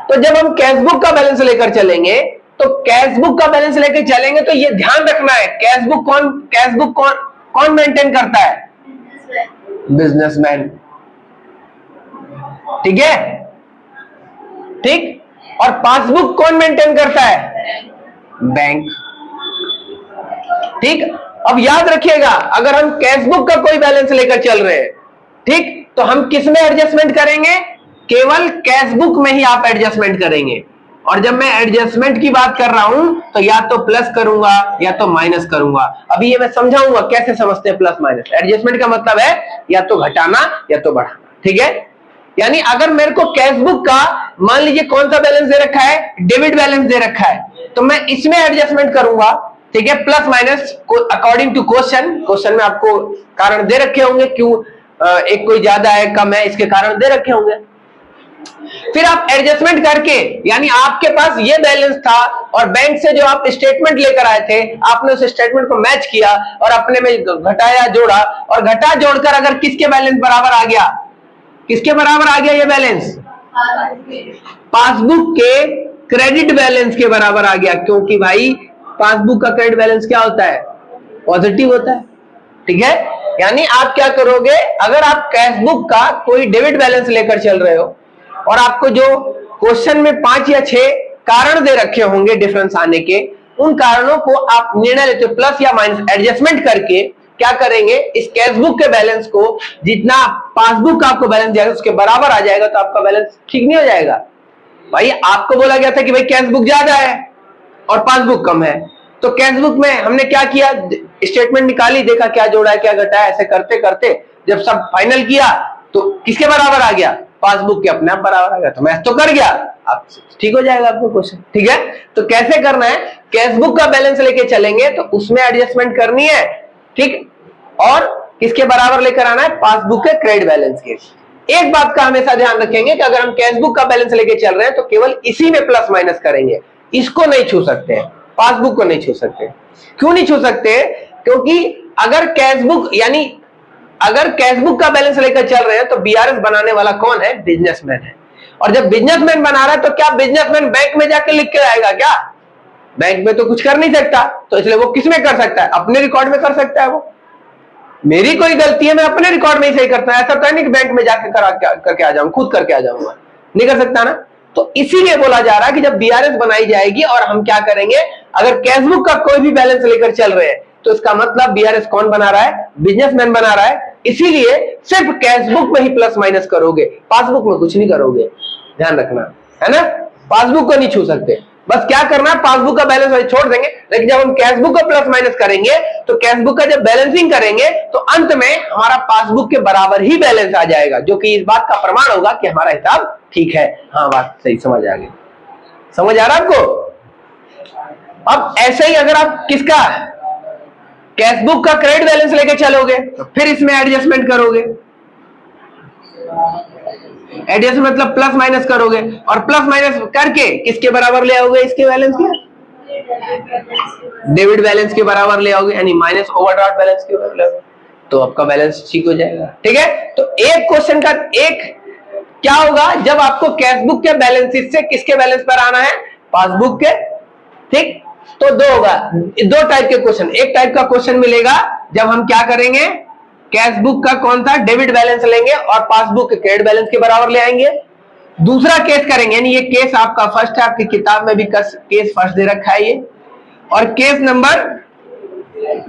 तो जब हम कैश बुक का बैलेंस लेकर चलेंगे तो कैश बुक का बैलेंस लेकर चलेंगे तो ये ध्यान रखना है, कैश बुक कौन मेंटेन करता है, बिजनेसमैन, ठीक है, ठीक। और पासबुक कौन मेंटेन करता है, बैंक, ठीक। अब याद रखिएगा, अगर हम कैश बुक का कोई बैलेंस लेकर चल रहे हैं, ठीक, तो हम किस में एडजस्टमेंट करेंगे, केवल कैश बुक में ही आप एडजस्टमेंट करेंगे। और जब मैं एडजस्टमेंट की बात कर रहा हूं तो या तो प्लस करूंगा या तो माइनस करूंगा। अभी ये मैं समझाऊंगा कैसे समझते हैं प्लस माइनस। एडजस्टमेंट का मतलब है या तो घटाना या तो बढ़ाना, ठीक है। यानी अगर मेरे को कैश बुक का मान लीजिए कौन सा बैलेंस दे रखा है, डेबिट बैलेंस दे रखा है, तो मैं इसमें एडजस्टमेंट करूंगा, ठीक है, plus minus according to question में आपको कारण दे रखे होंगे, क्यों एक कोई ज्यादा है कम है इसके कारण दे रखे होंगे। फिर आप एडजस्टमेंट करके, यानी आपके पास ये बैलेंस था और बैंक से जो आप स्टेटमेंट लेकर आए थे, आपने उस स्टेटमेंट को मैच किया और अपने में घटाया जोड़ा, और घटा जोड़कर अगर किसके बैलेंस बराबर आ गया, किसके बराबर आ गया ये बैलेंस, पासबुक के क्रेडिट बैलेंस के बराबर आ गया, क्योंकि भाई पासबुक का क्रेडिट बैलेंस क्या होता है, पॉजिटिव होता है, ठीक है। यानी आप क्या करोगे, अगर आप कैश बुक का कोई डेबिट बैलेंस लेकर चल रहे हो और आपको जो क्वेश्चन में 5 या 6 कारण दे रखे होंगे डिफरेंस आने के, उन कारणों को आप निर्णय लेते हो प्लस या माइनस एडजस्टमेंट करके क्या करेंगे, इस कैश बुक के बैलेंस को जितना पासबुक का आपको बैलेंस जाएगा उसके बराबर आ जाएगा, तो आपका बैलेंस ठीक नहीं हो जाएगा। भाई आपको बोला गया था कि भाई कैश बुक ज्यादा है और पासबुक कम है, तो कैश बुक में हमने क्या किया, स्टेटमेंट निकाली, देखा क्या जोड़ा है क्या घटा है, ऐसे करते करते जब सब फाइनल किया तो किसके बराबर आ गया, पासबुक के अपने आप बराबर आ गया, तो मैथ तो कर गया, आप ठीक हो जाएगा आपको क्वेश्चन, ठीक है। तो कैसे करना है, कैश बुक का बैलेंस लेके चलेंगे तो उसमें एडजस्टमेंट करनी है, ठीक, और किसके बराबर लेकर आना है, पासबुक के क्रेडिट बैलेंस के। एक बात का हमेशा ध्यान रखेंगे कि अगर हम कैश बुक का बैलेंस लेके चल रहे हैं तो केवल इसी में प्लस माइनस करेंगे, इसको नहीं छू सकते हैं, पासबुक को नहीं छू सकते। क्यों नहीं छू सकते, क्योंकि अगर कैश बुक यानी अगर कैश बुक का बैलेंस लेकर चल रहे हैं तो बीआरएस बनाने वाला कौन है, बिजनेसमैन है। और जब बिजनेसमैन बना रहा है तो क्या बिजनेसमैन बैंक में जाकर लिख के आएगा क्या, बैंक में तो कुछ कर नहीं सकता, तो इसलिए वो किसमें कर सकता है, अपने रिकॉर्ड में कर सकता है। वो मेरी कोई गलती है मैं अपने रिकॉर्ड में ही सही करता है, ऐसा तो नहीं कि बैंक में जाके करके आ जाऊं, खुद करके आ जाऊंगा, नहीं कर सकता ना। तो इसीलिए बोला जा रहा है कि जब बीआरएस बनाई जाएगी और हम क्या करेंगे, अगर कैश बुक का कोई भी बैलेंस लेकर चल रहे हैं तो इसका मतलब बीआरएस कौन बना रहा है, बिजनेसमैन बना रहा है, इसीलिए सिर्फ कैश बुक में ही प्लस माइनस करोगे, पासबुक में कुछ नहीं करोगे, ध्यान रखना है ना। पासबुक को नहीं छू सकते, बस क्या करना है, पासबुक का बैलेंस छोड़ देंगे, लेकिन जब हम कैश बुक का प्लस माइनस करेंगे तो कैश बुक का जब बैलेंसिंग करेंगे तो अंत में हमारा पासबुक के बराबर ही बैलेंस आ जाएगा, जो कि इस बात का प्रमाण होगा कि हमारा हिसाब ठीक है। हाँ बात सही समझ आ गई, समझ आ रहा है आपको। अब ऐसे ही अगर आप किसका कैश बुक का क्रेडिट बैलेंस लेके चलोगे तो फिर इसमें एडजस्टमेंट करोगे, एडजस्ट मतलब प्लस माइनस करोगे, और प्लस माइनस करके किसके बराबर ले आओगे, इसके बैलेंस के, डेबिट बैलेंस के बराबर ले आओगे, यानी माइनस ओवरड्राफ्ट बैलेंस के बराबर ले आओगे, तो आपका बैलेंस ठीक हो जाएगा, ठीक है। तो एक क्वेश्चन का एक क्या होगा, जब आपको कैश बुक के बैलेंस से किसके बैलेंस पर आना है, पासबुक के, ठीक। तो 2 होगा। 2 टाइप के क्वेश्चन, एक टाइप का क्वेश्चन मिलेगा जब हम क्या करेंगे, कैश बुक का कौन सा डेबिट बैलेंस लेंगे और पासबुक के क्रेडिट बैलेंस के बराबर ले आएंगे। दूसरा केस करेंगे, यानी ये केस आपका फर्स्ट है, आपकी किताब में भी केस फर्स्ट दे रखा है ये। और केस नंबर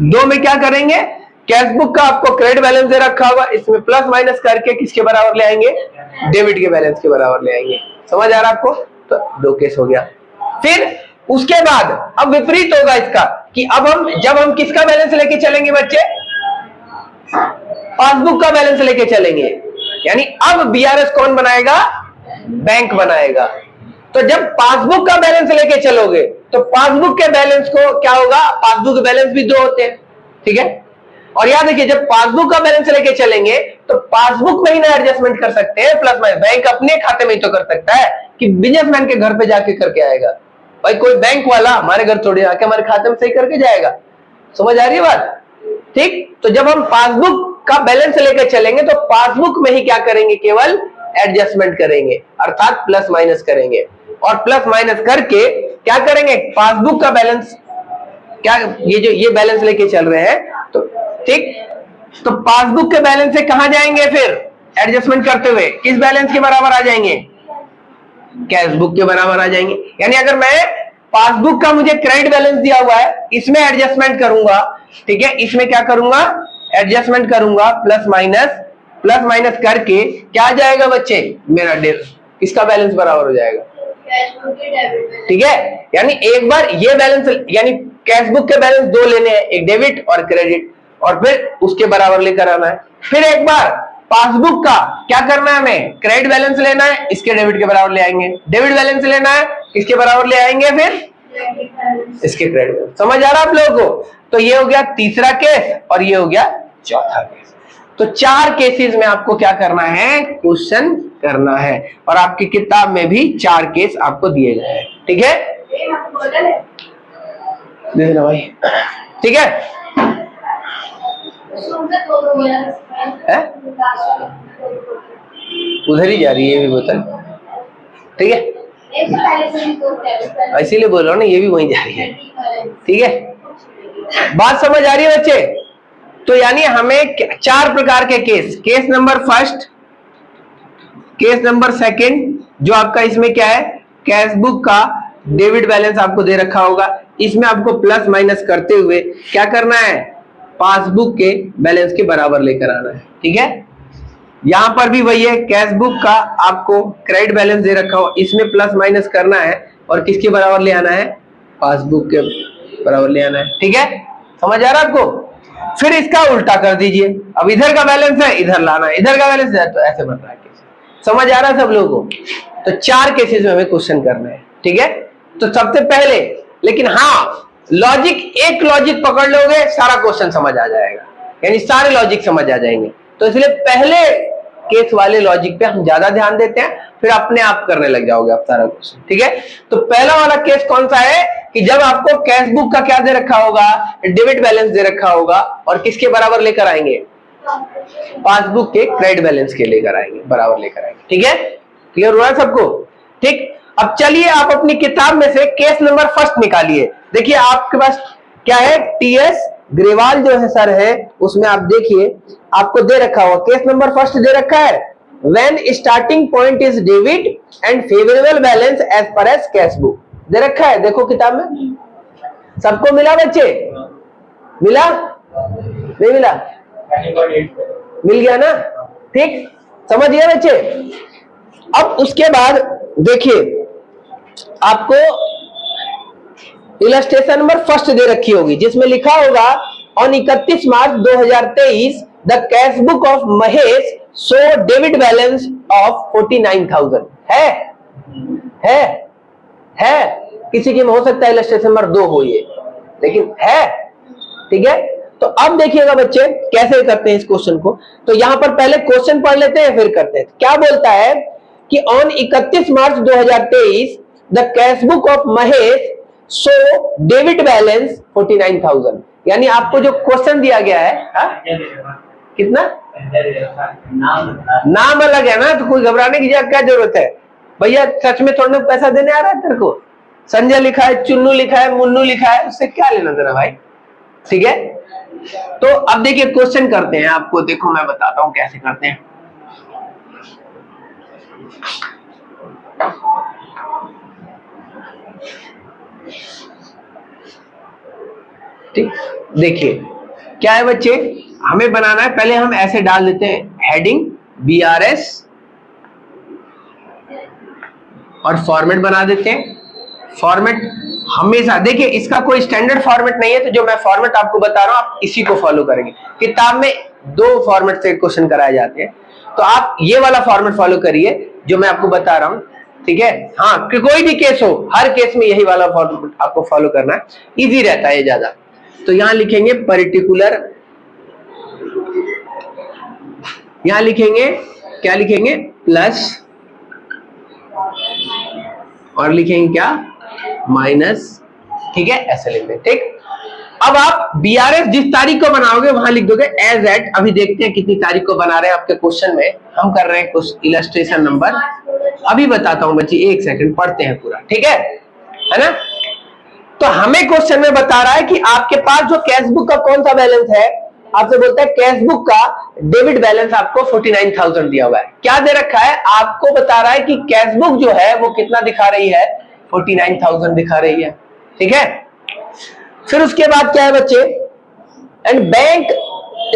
2 में क्या करेंगे, कैश बुक का आपको क्रेडिट बैलेंस दे रखा होगा, इसमें प्लस माइनस करके किसके बराबर ले आएंगे, डेबिट के बैलेंस के बराबर ले आएंगे। समझ आ रहा आपको? तो 2 केस हो गया। फिर उसके बाद अब विपरीत होगा इसका कि अब जब हम किसका बैलेंस लेके चलेंगे बच्चे, पासबुक का बैलेंस लेके चलेंगे, यानी अब बीआरएस कौन बनाएगा, बैंक बनाएगा। तो जब पासबुक का बैलेंस लेके चलोगे तो पासबुक के बैलेंस को क्या होगा, पासबुक के बैलेंस भी 2 होते हैं, ठीक है। और याद रखिए जब पासबुक का बैलेंस लेके चलेंगे तो पासबुक में ही ना एडजस्टमेंट कर सकते हैं प्लस माइनस, बैंक अपने खाते में ही तो कर सकता है कि बिजनेसमैन के घर पे जाके करके आएगा। भाई कोई बैंक वाला हमारे घर थोड़ी आके हमारे खाते में सही करके जाएगा। समझ आ रही है बात? ठीक। तो जब हम पासबुक का बैलेंस लेकर चलेंगे तो पासबुक में ही क्या करेंगे, केवल एडजस्टमेंट करेंगे, अर्थात प्लस माइनस करेंगे। और प्लस माइनस करके क्या करेंगे, पासबुक का बैलेंस क्या, ये बैलेंस लेके चल रहे हैं तो ठीक, तो पासबुक के बैलेंस से कहां जाएंगे, फिर एडजस्टमेंट करते हुए किस बैलेंस के बराबर आ जाएंगे, कैश बुक के बराबर आ जाएंगे। यानी अगर मैं पासबुक का मुझे क्रेडिट बैलेंस दिया हुआ है, इसमें एडजस्टमेंट करूंगा, ठीक है, इसमें क्या करूंगा, एडजस्टमेंट करूंगा, प्लस माइनस करके क्या आ जाएगा बच्चे, मेरा किसका बैलेंस बराबर हो जाएगा, ठीक है। यानी एक बार ये बैलेंस, यानी कैश बुक के बैलेंस 2 लेने हैं, एक डेबिट और क्रेडिट, और फिर उसके बराबर लेकर आना है। फिर एक बार पासबुक का क्या करना है, हमें क्रेडिट बैलेंस लेना है, इसके डेबिट के बराबर ले आएंगे, डेबिट बैलेंस लेना है, इसके बराबर ले आएंगे, फिर इसके क्रेडिट। समझ आ रहा आप लोगों को? तो ये हो गया तीसरा केस और ये हो गया चौथा केस। तो 4 केसेस में आपको क्या करना है, क्वेश्चन करना है, और आपकी किताब में भी 4 केस आपको दिए गए हैं, ठीक है। देखना भाई, ठीक है, उधर ही जा रही है ये भी बोतल, ठीक है, इसीलिए बोल रहा हूँ ना, ये भी वहीं जा रही है, ठीक है। बात समझ आ रही है बच्चे? तो यानी हमें 4 प्रकार के case number first, case number second, जो आपका इसमें क्या है, कैश बुक का डेबिट बैलेंस आपको दे रखा होगा, इसमें आपको प्लस माइनस करते हुए क्या करना है, पासबुक के बैलेंस के बराबर लेकर आना है, ठीक है। यहां पर भी वही है, कैश बुक का आपको क्रेडिट बैलेंस दे रखा हो, इसमें प्लस माइनस करना है और किसके बराबर ले आना है, पासबुक के बराबर ले आना है, ठीक है। समझ आ रहा है आपको? फिर इसका उल्टा कर दीजिए, अब इधर का बैलेंस है इधर लाना है, इधर का बैलेंस है तो ऐसे बन रहा है केस। समझ आ रहा है सब लोगों को? तो 4 केसेस में हमें क्वेश्चन करना है, ठीक है। तो सबसे पहले, लेकिन हाँ लॉजिक, एक लॉजिक पकड़ लोगे सारा क्वेश्चन समझ आ जाएगा, यानी सारे लॉजिक समझ आ जाएंगे। तो इसलिए पहले केस वाले लॉजिक पे हम ज्यादा ध्यान देते हैं, फिर अपने आप करने लग जाओगे आप सारा क्वेश्चन, ठीक है। तो पहला वाला केस कौन सा है कि जब आपको कैश बुक का क्या दे रखा होगा, डेबिट बैलेंस दे रखा होगा, और किसके बराबर लेकर आएंगे, पासबुक के क्रेडिट बैलेंस के लेकर आएंगे, बराबर लेकर आएंगे, ठीक है। क्लियर हुआ सबको? ठीक। अब चलिए आप अपनी किताब में से केस नंबर फर्स्ट निकालिए। देखिए आपके पास क्या है, टीएस ग्रेवाल जो है सर है, उसमें आप देखिए आपको दे रखा हुआ केस नंबर फर्स्ट दे रखा है, when starting point is debit and favourable balance as per as cash book दे रखा है। देखो किताब में सबको मिला बच्चे, मिला नहीं मिला, मिल गया ना, ठीक, समझ गया बच्चे। अब उसके बाद देखिए आपको इलस्ट्रेशन नंबर फर्स्ट दे रखी होगी, जिसमें लिखा होगा on 31 March 2023 the cash book of Mahesh show debit balance of 49,000 है किसी की में हो सकता है इलस्ट्रेशन नंबर 2 हो ये, लेकिन है, ठीक है। तो अब देखिएगा बच्चे कैसे करते हैं इस क्वेश्चन को। तो यहां पर पहले क्वेश्चन पढ़ लेते हैं फिर करते हैं। क्या बोलता है कि on 31 March 2023 the cash book of Mahesh so debit balance 49,000, यानी आपको जो क्वेश्चन दिया गया है, कितना नाम अलग है ना, तो कोई घबराने की क्या जरूरत है भैया, सच में थोड़ा पैसा देने आ रहा है तेरे को, संजय लिखा है, चुन्नू लिखा है, मुन्नू लिखा है, उससे क्या लेना देना भाई, ठीक है। तो अब देखिए क्वेश्चन करते हैं, आपको देखो मैं बताता हूं कैसे करते हैं। ठीक, देखिए क्या है बच्चे, हमें बनाना है, पहले हम ऐसे डाल देते हैं हेडिंग BRS और फॉर्मेट बना देते हैं। फॉर्मेट हमेशा देखिए, इसका कोई स्टैंडर्ड फॉर्मेट नहीं है, तो जो मैं फॉर्मेट आपको बता रहा हूं आप इसी को फॉलो करेंगे। किताब में 2 फॉर्मेट से क्वेश्चन कराए जाते हैं, तो आप ये वाला फॉर्मेट फॉलो करिए जो मैं आपको बता रहा हूं, ठीक है। हाँ, कोई भी केस हो, हर केस में यही वाला फॉर्मेट आपको फॉलो करना है, इजी रहता है ज्यादा। तो यहां लिखेंगे पर्टिकुलर, यहां लिखेंगे क्या, लिखेंगे प्लस और लिखेंगे क्या, माइनस, ठीक है, ऐसे लिख दें, ठीक। अब आप BRS जिस तारीख को बनाओगे वहां लिख दोगे एज एट, अभी देखते हैं कितनी तारीख को बना रहे हैं आपके क्वेश्चन में, हम कर रहे हैं कुछ इलस्ट्रेशन नंबर, अभी बताता हूं बच्चे, 1 सेकंड पढ़ते हैं पूरा, ठीक है ना। तो हमें क्वेश्चन में बता रहा है कि आपके पास जो कैश बुक का कौन सा बैलेंस है, आपसे बोलता है कैश बुक का डेबिट बैलेंस आपको 49,000 दिया हुआ है। क्या दे रखा है, आपको बता रहा है कि कैश बुक जो है वो कितना दिखा रही है, 49,000 दिखा रही है, ठीक है। फिर उसके बाद क्या है बच्चे, एंड बैंक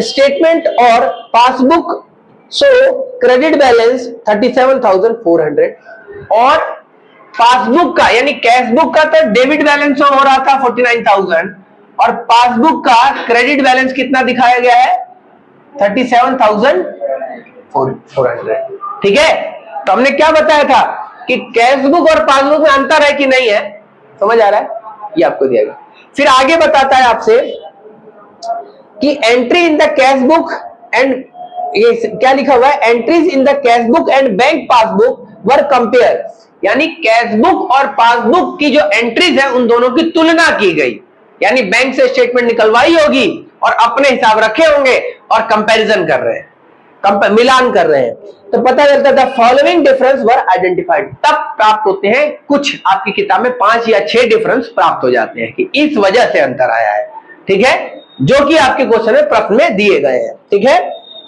स्टेटमेंट और पासबुक सो क्रेडिट बैलेंस 37,400, और पासबुक का यानी कैश बुक का तो डेबिट बैलेंस हो रहा था 49,000, और पासबुक का क्रेडिट बैलेंस कितना दिखाया गया है, 37,400, ठीक है। तो हमने क्या बताया था कि कैश बुक और पासबुक में अंतर है कि नहीं है, समझ आ रहा है, ये आपको दिया गया। फिर आगे बताता है आपसे कि entry in the cash book and, ये क्या लिखा हुआ है, entries in the cash book and bank passbook were compare, यानी कैश बुक और पासबुक की जो एंट्रीज है उन दोनों की तुलना की गई, यानी बैंक से स्टेटमेंट निकलवाई होगी और अपने हिसाब रखे होंगे और कंपैरिजन कर रहे हैं, मिलान कर रहे हैं, तो पता चलता है फॉलोइंग डिफरेंस वर आइडेंटिफाइड, तब प्राप्त होते हैं कुछ, आपकी किताब में 5 या 6 डिफरेंस प्राप्त हो जाते हैं कि इस वजह से अंतर आया है, ठीक है, जो कि आपके क्वेश्चन में प्रश्न में दिए गए हैं, ठीक है,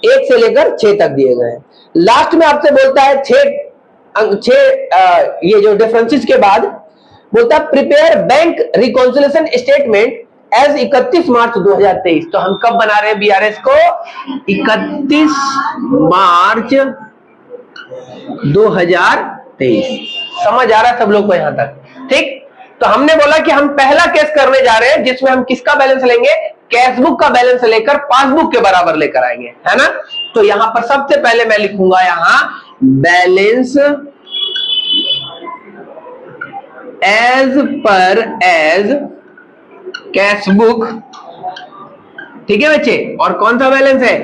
1 से लेकर 6 तक दिए गए हैं। लास्ट में आपसे बोलता है 6 ये जो डिफरेंसेस के बाद बोलता है prepare bank reconciliation statement as 31 March 2023। तो हम कब बना रहे हैं BRS को, 31 मार्च 2023। समझ आ रहा है सब लोग को यहां तक, ठीक। तो हमने बोला कि हम पहला केस करने जा रहे हैं जिसमें हम किसका बैलेंस लेंगे, कैश बुक का बैलेंस लेकर पासबुक के बराबर लेकर आएंगे, है ना। तो यहां पर सबसे पहले मैं लिखूंगा यहां balance as per as cash book, ठीक है बच्चे, और कौन सा बैलेंस है,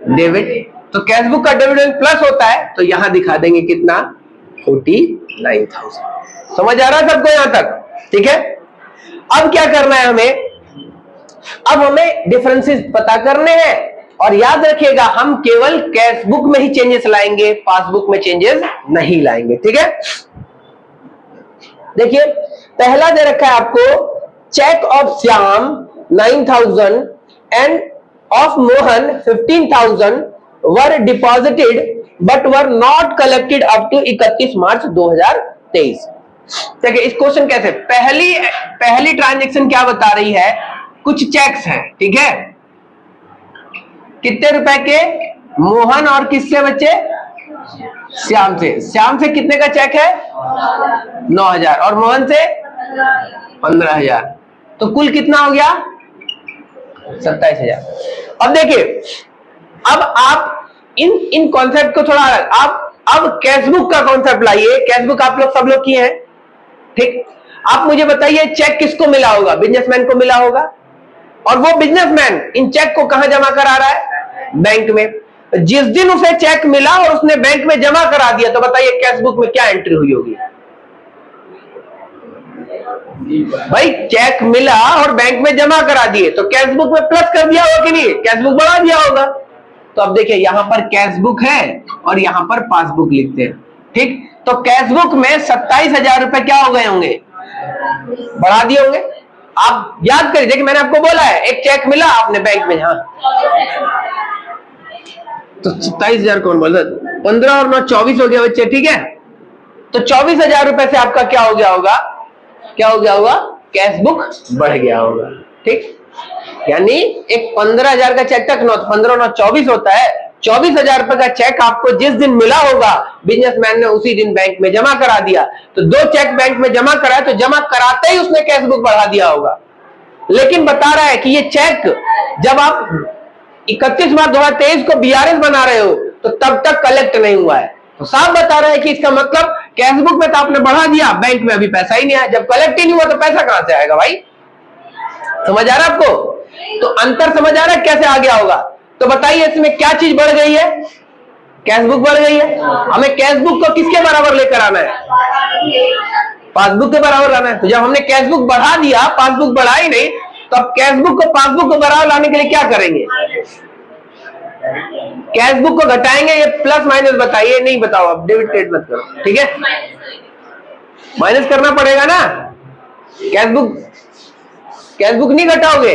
डेबिट। तो कैश बुक का डेबिट बैलेंस प्लस होता है, तो यहां दिखा देंगे कितना, 49,000। समझ आ रहा है सबको यहां तक, ठीक है। अब क्या करना है हमें, अब हमें डिफरेंसेस पता करने हैं, और याद रखिएगा हम केवल कैश बुक में ही चेंजेस लाएंगे, पासबुक में चेंजेस नहीं लाएंगे, ठीक है। देखिए पहला दे रखा है आपको, cheque of Shyam 9,000 and of Mohan 15,000 were deposited but were not collected up to 31 March 2023। देखिए इस क्वेश्चन कैसे, पहली ट्रांजैक्शन क्या बता रही है, कुछ चेक्स हैं, ठीक है, कितने रुपए के, मोहन और किससे बच्चे, श्याम से। श्याम से कितने का चेक है, 9,000, और मोहन से 15,000, तो कुल कितना हो गया, 27,000। अब देखिए, अब आप इन कॉन्सेप्ट को थोड़ा आप अब कैश बुक का कॉन्सेप्ट लाइए। कैश बुक आप लोग सब लोग किए हैं, ठीक। आप मुझे बताइए चेक किसको मिला होगा, बिजनेसमैन को मिला होगा, और वो बिजनेसमैन इन चेक को कहां जमा करा रहा है, बैंक में। जिस दिन उसे चेक मिला और उसने बैंक में जमा करा दिया, तो बताइए कैश बुक में क्या एंट्री हुई होगी भाई, चेक मिला और बैंक में जमा करा दिए, तो कैश बुक में प्लस कर दिया होगा कि नहीं, कैश बुक बढ़ा दिया होगा। तो अब देखिए यहां पर कैश बुक है और यहां पर पासबुक लिखते हैं, ठीक। तो कैश बुक में 27,000 रुपए क्या हो गए होंगे, बढ़ा दिए होंगे। आप याद करिए, देखिए मैंने आपको बोला है एक चेक मिला आपने बैंक में, हाँ तो 27,000 कौन बोल रहा, 15 और 9 24 हो गया बच्चे, ठीक है। तो 24,000 रुपए से आपका क्या हो गया होगा, क्या हो गया होगा, कैश बुक बढ़ गया होगा, ठीक। यानी एक 15,000 का चेक तक 15 9 24 होता है, 24,000 रुपए का चेक आपको जिस दिन मिला होगा बिजनेसमैन ने उसी दिन बैंक में जमा करा दिया। तो 2 चेक बैंक में जमा कराया तो जमा कराते ही उसने कैश बुक बढ़ा दिया होगा। लेकिन बता रहा है कि ये चेक जब आप 31 मार्च 2023 को बीआरएस बना रहे हो तो तब तक कलेक्ट नहीं हुआ है। तो साफ बता रहा है कि इसका मतलब कैश बुक में तो आपने बढ़ा दिया, बैंक में अभी पैसा ही नहीं आया। जब कलेक्ट ही नहीं हुआ तो पैसा कहां से आएगा भाई, समझ आ रहा है आपको। तो अंतर समझ आ रहा है कैसे आ गया होगा। तो बताइए इसमें क्या चीज बढ़ गई है, कैश बुक बढ़ गई है। हमें कैश बुक को किसके बराबर लेकर आना है, पासबुक के बराबर लाना है। तो जब हमने कैश बुक बढ़ा दिया, पासबुक बढ़ा ही नहीं, तो अब कैश बुक को पासबुक को बराबर लाने के लिए क्या करेंगे, कैश बुक को घटाएंगे। ये प्लस माइनस बताइए, नहीं बताओ अब, डेबिट क्रेडिट मत करो, ठीक है, माइनस करना पड़ेगा ना। कैश बुक नहीं घटाओगे,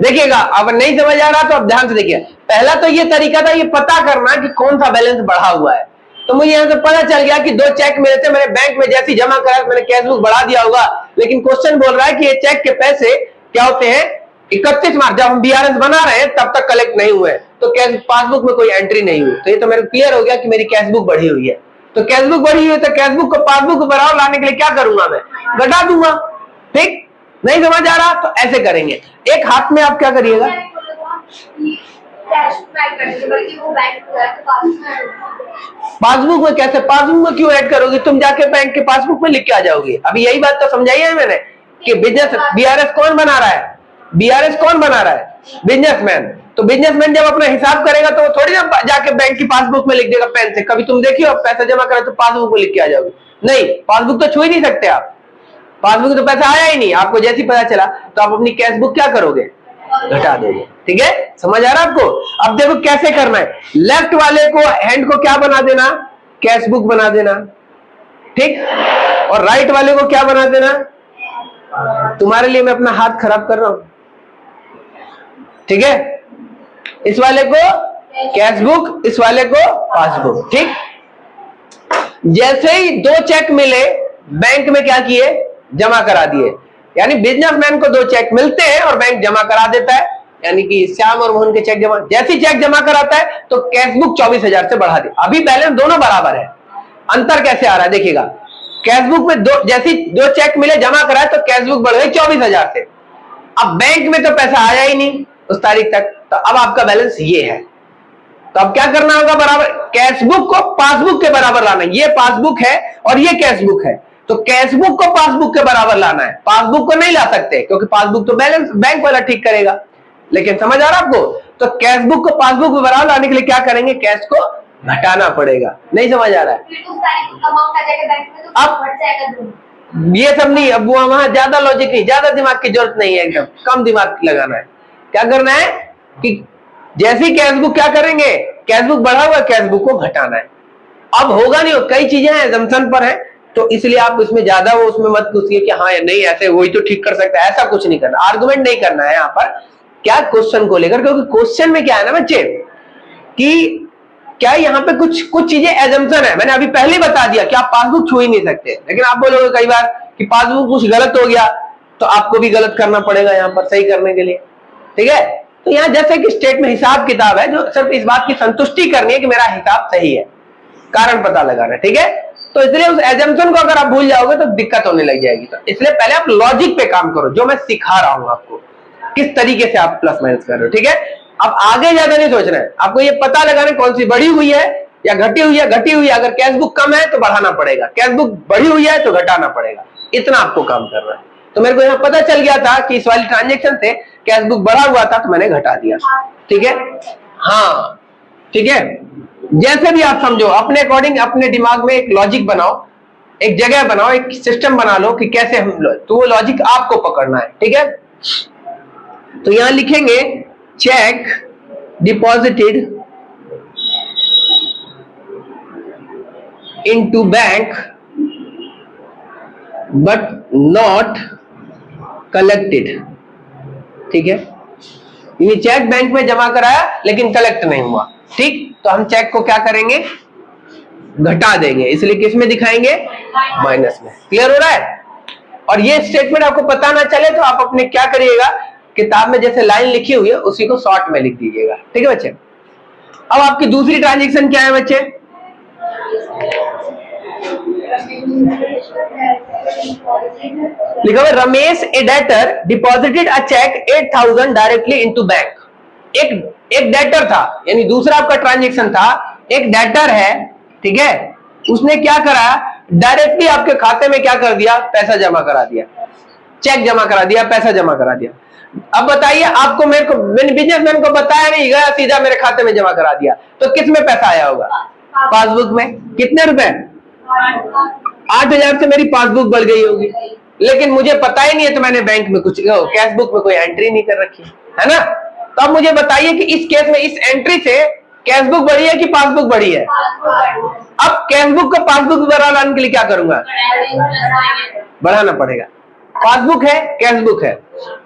देखिएगा। अब नहीं समझ आ रहा तो अब ध्यान से देखिए। पहला तो ये तरीका था ये पता करना कि कौन सा बैलेंस बढ़ा हुआ है। तो मुझे यहां से पता चल गया कि 2 चेक मिले थे, मैंने बैंक में जैसे जमा करा मैंने कैश बुक बढ़ा दिया होगा। लेकिन क्वेश्चन बोल रहा है कि ये चेक के पैसे क्या होते हैं, 31 मार्च जब हम बीआरएस बना रहे हैं तब तक कलेक्ट नहीं हुए, तो कैश पासबुक में कोई एंट्री नहीं हुई। तो ये तो मेरे क्लियर हो गया कि मेरी कैश बुक बढ़ी हुई है। तो कैश बुक बढ़ी हुई है तो कैश बुक को पासबुक को बराबर लाने के लिए क्या करूंगा, मैं घटा दूंगा, ठीक। नहीं समझ आ रहा तो ऐसे करेंगे। एक हाथ में आप क्या करिएगा, पासबुक में कैसे, पासबुक में क्यों ऐड करोगे, तुम जाके बैंक के पासबुक में लिख के आ जाओगे। अभी यही बात तो समझाई है मैंने कि बिजनेस बीआरएस कौन बना रहा है, बीआरएस कौन बना रहा है, बिजनेसमैन। तो बिजनेसमैन जब अपना हिसाब करेगा तो वो थोड़ी ना जाके बैंक की पासबुक में लिख देगा पेन से। कभी तुम देखियो पैसा जमा करा तो पासबुक में लिख के आ जाओगे, नहीं, पासबुक तो छू ही नहीं सकते आप, पासबुक तो पैसा आया ही नहीं। आपको जैसे पता चला तो आप अपनी कैश बुक क्या करोगे, घटा दोगे, ठीक है। समझ आ रहा है आपको। अब देखो कैसे करना है, लेफ्ट वाले को हैंड को क्या बना देना, कैश बुक बना देना, ठीक। और राइट वाले को क्या बना देना, तुम्हारे लिए मैं अपना हाथ खराब कर रहा हूं, ठीक है। इस वाले को कैश बुक, इस वाले को पासबुक, ठीक। जैसे ही 2 चेक मिले बैंक में क्या किए, जमा करा दिए। यानी बिजनेसमैन को 2 चेक मिलते हैं और बैंक जमा करा देता है, यानी कि श्याम और मोहन के चेक जमा। जैसे चेक जमा कराता है तो कैश बुक 24,000 से बढ़ा दी। अभी बैलेंस दोनों बराबर है, अंतर कैसे आ रहा है देखिएगा। कैश बुक में जैसे 2 चेक मिले जमा कराए तो कैश बुक बढ़ गई 24,000 से। अब बैंक में तो पैसा आया ही नहीं उस तारीख तक, तो अब आपका बैलेंस ये है। तो अब क्या करना होगा, बराबर कैश बुक को पासबुक के बराबर लाना है। ये पासबुक है और ये कैश बुक है, तो कैश बुक को पासबुक के बराबर लाना है, पासबुक को नहीं ला सकते क्योंकि पासबुक तो बैलेंस बैंक वाला ठीक करेगा। लेकिन समझ आ रहा आपको। तो कैश बुक को पासबुक के बराबर लाने के लिए क्या करेंगे, कैश को घटाना पड़ेगा। नहीं समझ आ रहा है अब ये सब नहीं, अब वहां ज्यादा लॉजिक नहीं, ज्यादा दिमाग की जरूरत नहीं है, एकदम कम दिमाग लगाना है। क्या करना है कि जैसे ही कैश बुक क्या करेंगे, कैश बुक बढ़ा हुआ कैश बुक को घटाना है। अब होगा नहीं, कई चीजें हैं एजम्पशन पर है, तो इसलिए आप इसमें ज्यादा वो उसमें मत पूछिए कि हाँ या नहीं ऐसे वही तो ठीक कर सकता है, ऐसा कुछ नहीं करना, आर्गुमेंट नहीं करना है यहाँ पर क्या क्वेश्चन को लेकर। क्योंकि क्वेश्चन में क्या है ना बच्चे कि क्या यहाँ पे कुछ चीजें एजम्पशन है। मैंने अभी पहले बता दिया कि आप पासबुक छू ही नहीं सकते, लेकिन आप बोलोगे कई बार कि पासबुक कुछ गलत हो गया तो आपको भी गलत करना पड़ेगा यहाँ पर सही करने के लिए, ठीक है। तो यहाँ जैसे कि स्टेट में हिसाब किताब है जो सिर्फ इस बात की संतुष्टि करनी है कि मेरा हिसाब सही है, कारण पता लगाना है, ठीक है। तो इसलिए उस एजम्पशन को अगर आप भूल जाओगे तो दिक्कत होने लग जाएगी। तो इसलिए पहले आप लॉजिक पे काम करो, जो मैं सिखा रहा हूं आपको किस तरीके से आप प्लस माइनस कर रहे हो, ठीक है। अब आगे ज्यादा नहीं सोचना है, आपको ये पता लगाना कौन सी बढ़ी हुई है या घटी हुई है। घटी हुई है, अगर कैश बुक कम है तो बढ़ाना पड़ेगा, कैश बुक बढ़ी हुई है तो घटाना पड़ेगा, इतना आपको काम करना है। तो मेरे को यहाँ पता चल गया था कि इस वाली ट्रांजेक्शन से कैश बुक बढ़ा हुआ था तो मैंने घटा दिया, ठीक है। हाँ ठीक है, जैसे भी आप समझो अपने अकॉर्डिंग, अपने दिमाग में एक लॉजिक बनाओ, एक जगह बनाओ, एक सिस्टम बना लो कि कैसे हम, तो वो लॉजिक आपको पकड़ना है, ठीक है। तो यहां लिखेंगे check deposited into bank but not collected. ठीक है, ये चेक बैंक में जमा कराया लेकिन कलेक्ट नहीं हुआ। ठीक, तो हम चेक को क्या करेंगे, घटा देंगे, इसलिए किस में दिखाएंगे, माइनस में। क्लियर हो रहा है? और ये स्टेटमेंट आपको पता ना चले तो आप अपने क्या करिएगा, किताब में जैसे लाइन लिखी हुई है उसी को शॉर्ट में लिख दीजिएगा। ठीक है बच्चे। अब आपकी दूसरी ट्रांजेक्शन क्या है बच्चे, लिखा हुआ रमेश ए डेटर डिपॉजिटेड अ चेक 8,000 डायरेक्टली इनटू बैंक। एक डेटर था, यानी दूसरा आपका ट्रांजेक्शन था, एक डेटर है, ठीक है, उसने क्या करा, डायरेक्टली आपके खाते में क्या कर दिया, पैसा जमा करा दिया, चेक जमा करा दिया, पैसा जमा करा दिया। अब बताइए, आपको मैंने बिजनेसमैन को बताया नहीं, गया सीधा मेरे खाते में जमा करा दिया, तो किस में पैसा आया होगा, पासबुक में। कितने रुपए, 8,000 से मेरी पासबुक बढ़ गई होगी, लेकिन मुझे पता ही नहीं है, तो मैंने बैंक में कुछ कैश बुक में कोई एंट्री नहीं कर रखी है ना। तो अब मुझे बताइए कि इस केस में इस एंट्री से कैश बुक बढ़ी है कि पासबुक बढ़ी है। अब कैश बुक को पासबुक बढ़ाने के लिए क्या करूंगा, बढ़ाना पड़ेगा। पासबुक है, कैश बुक है,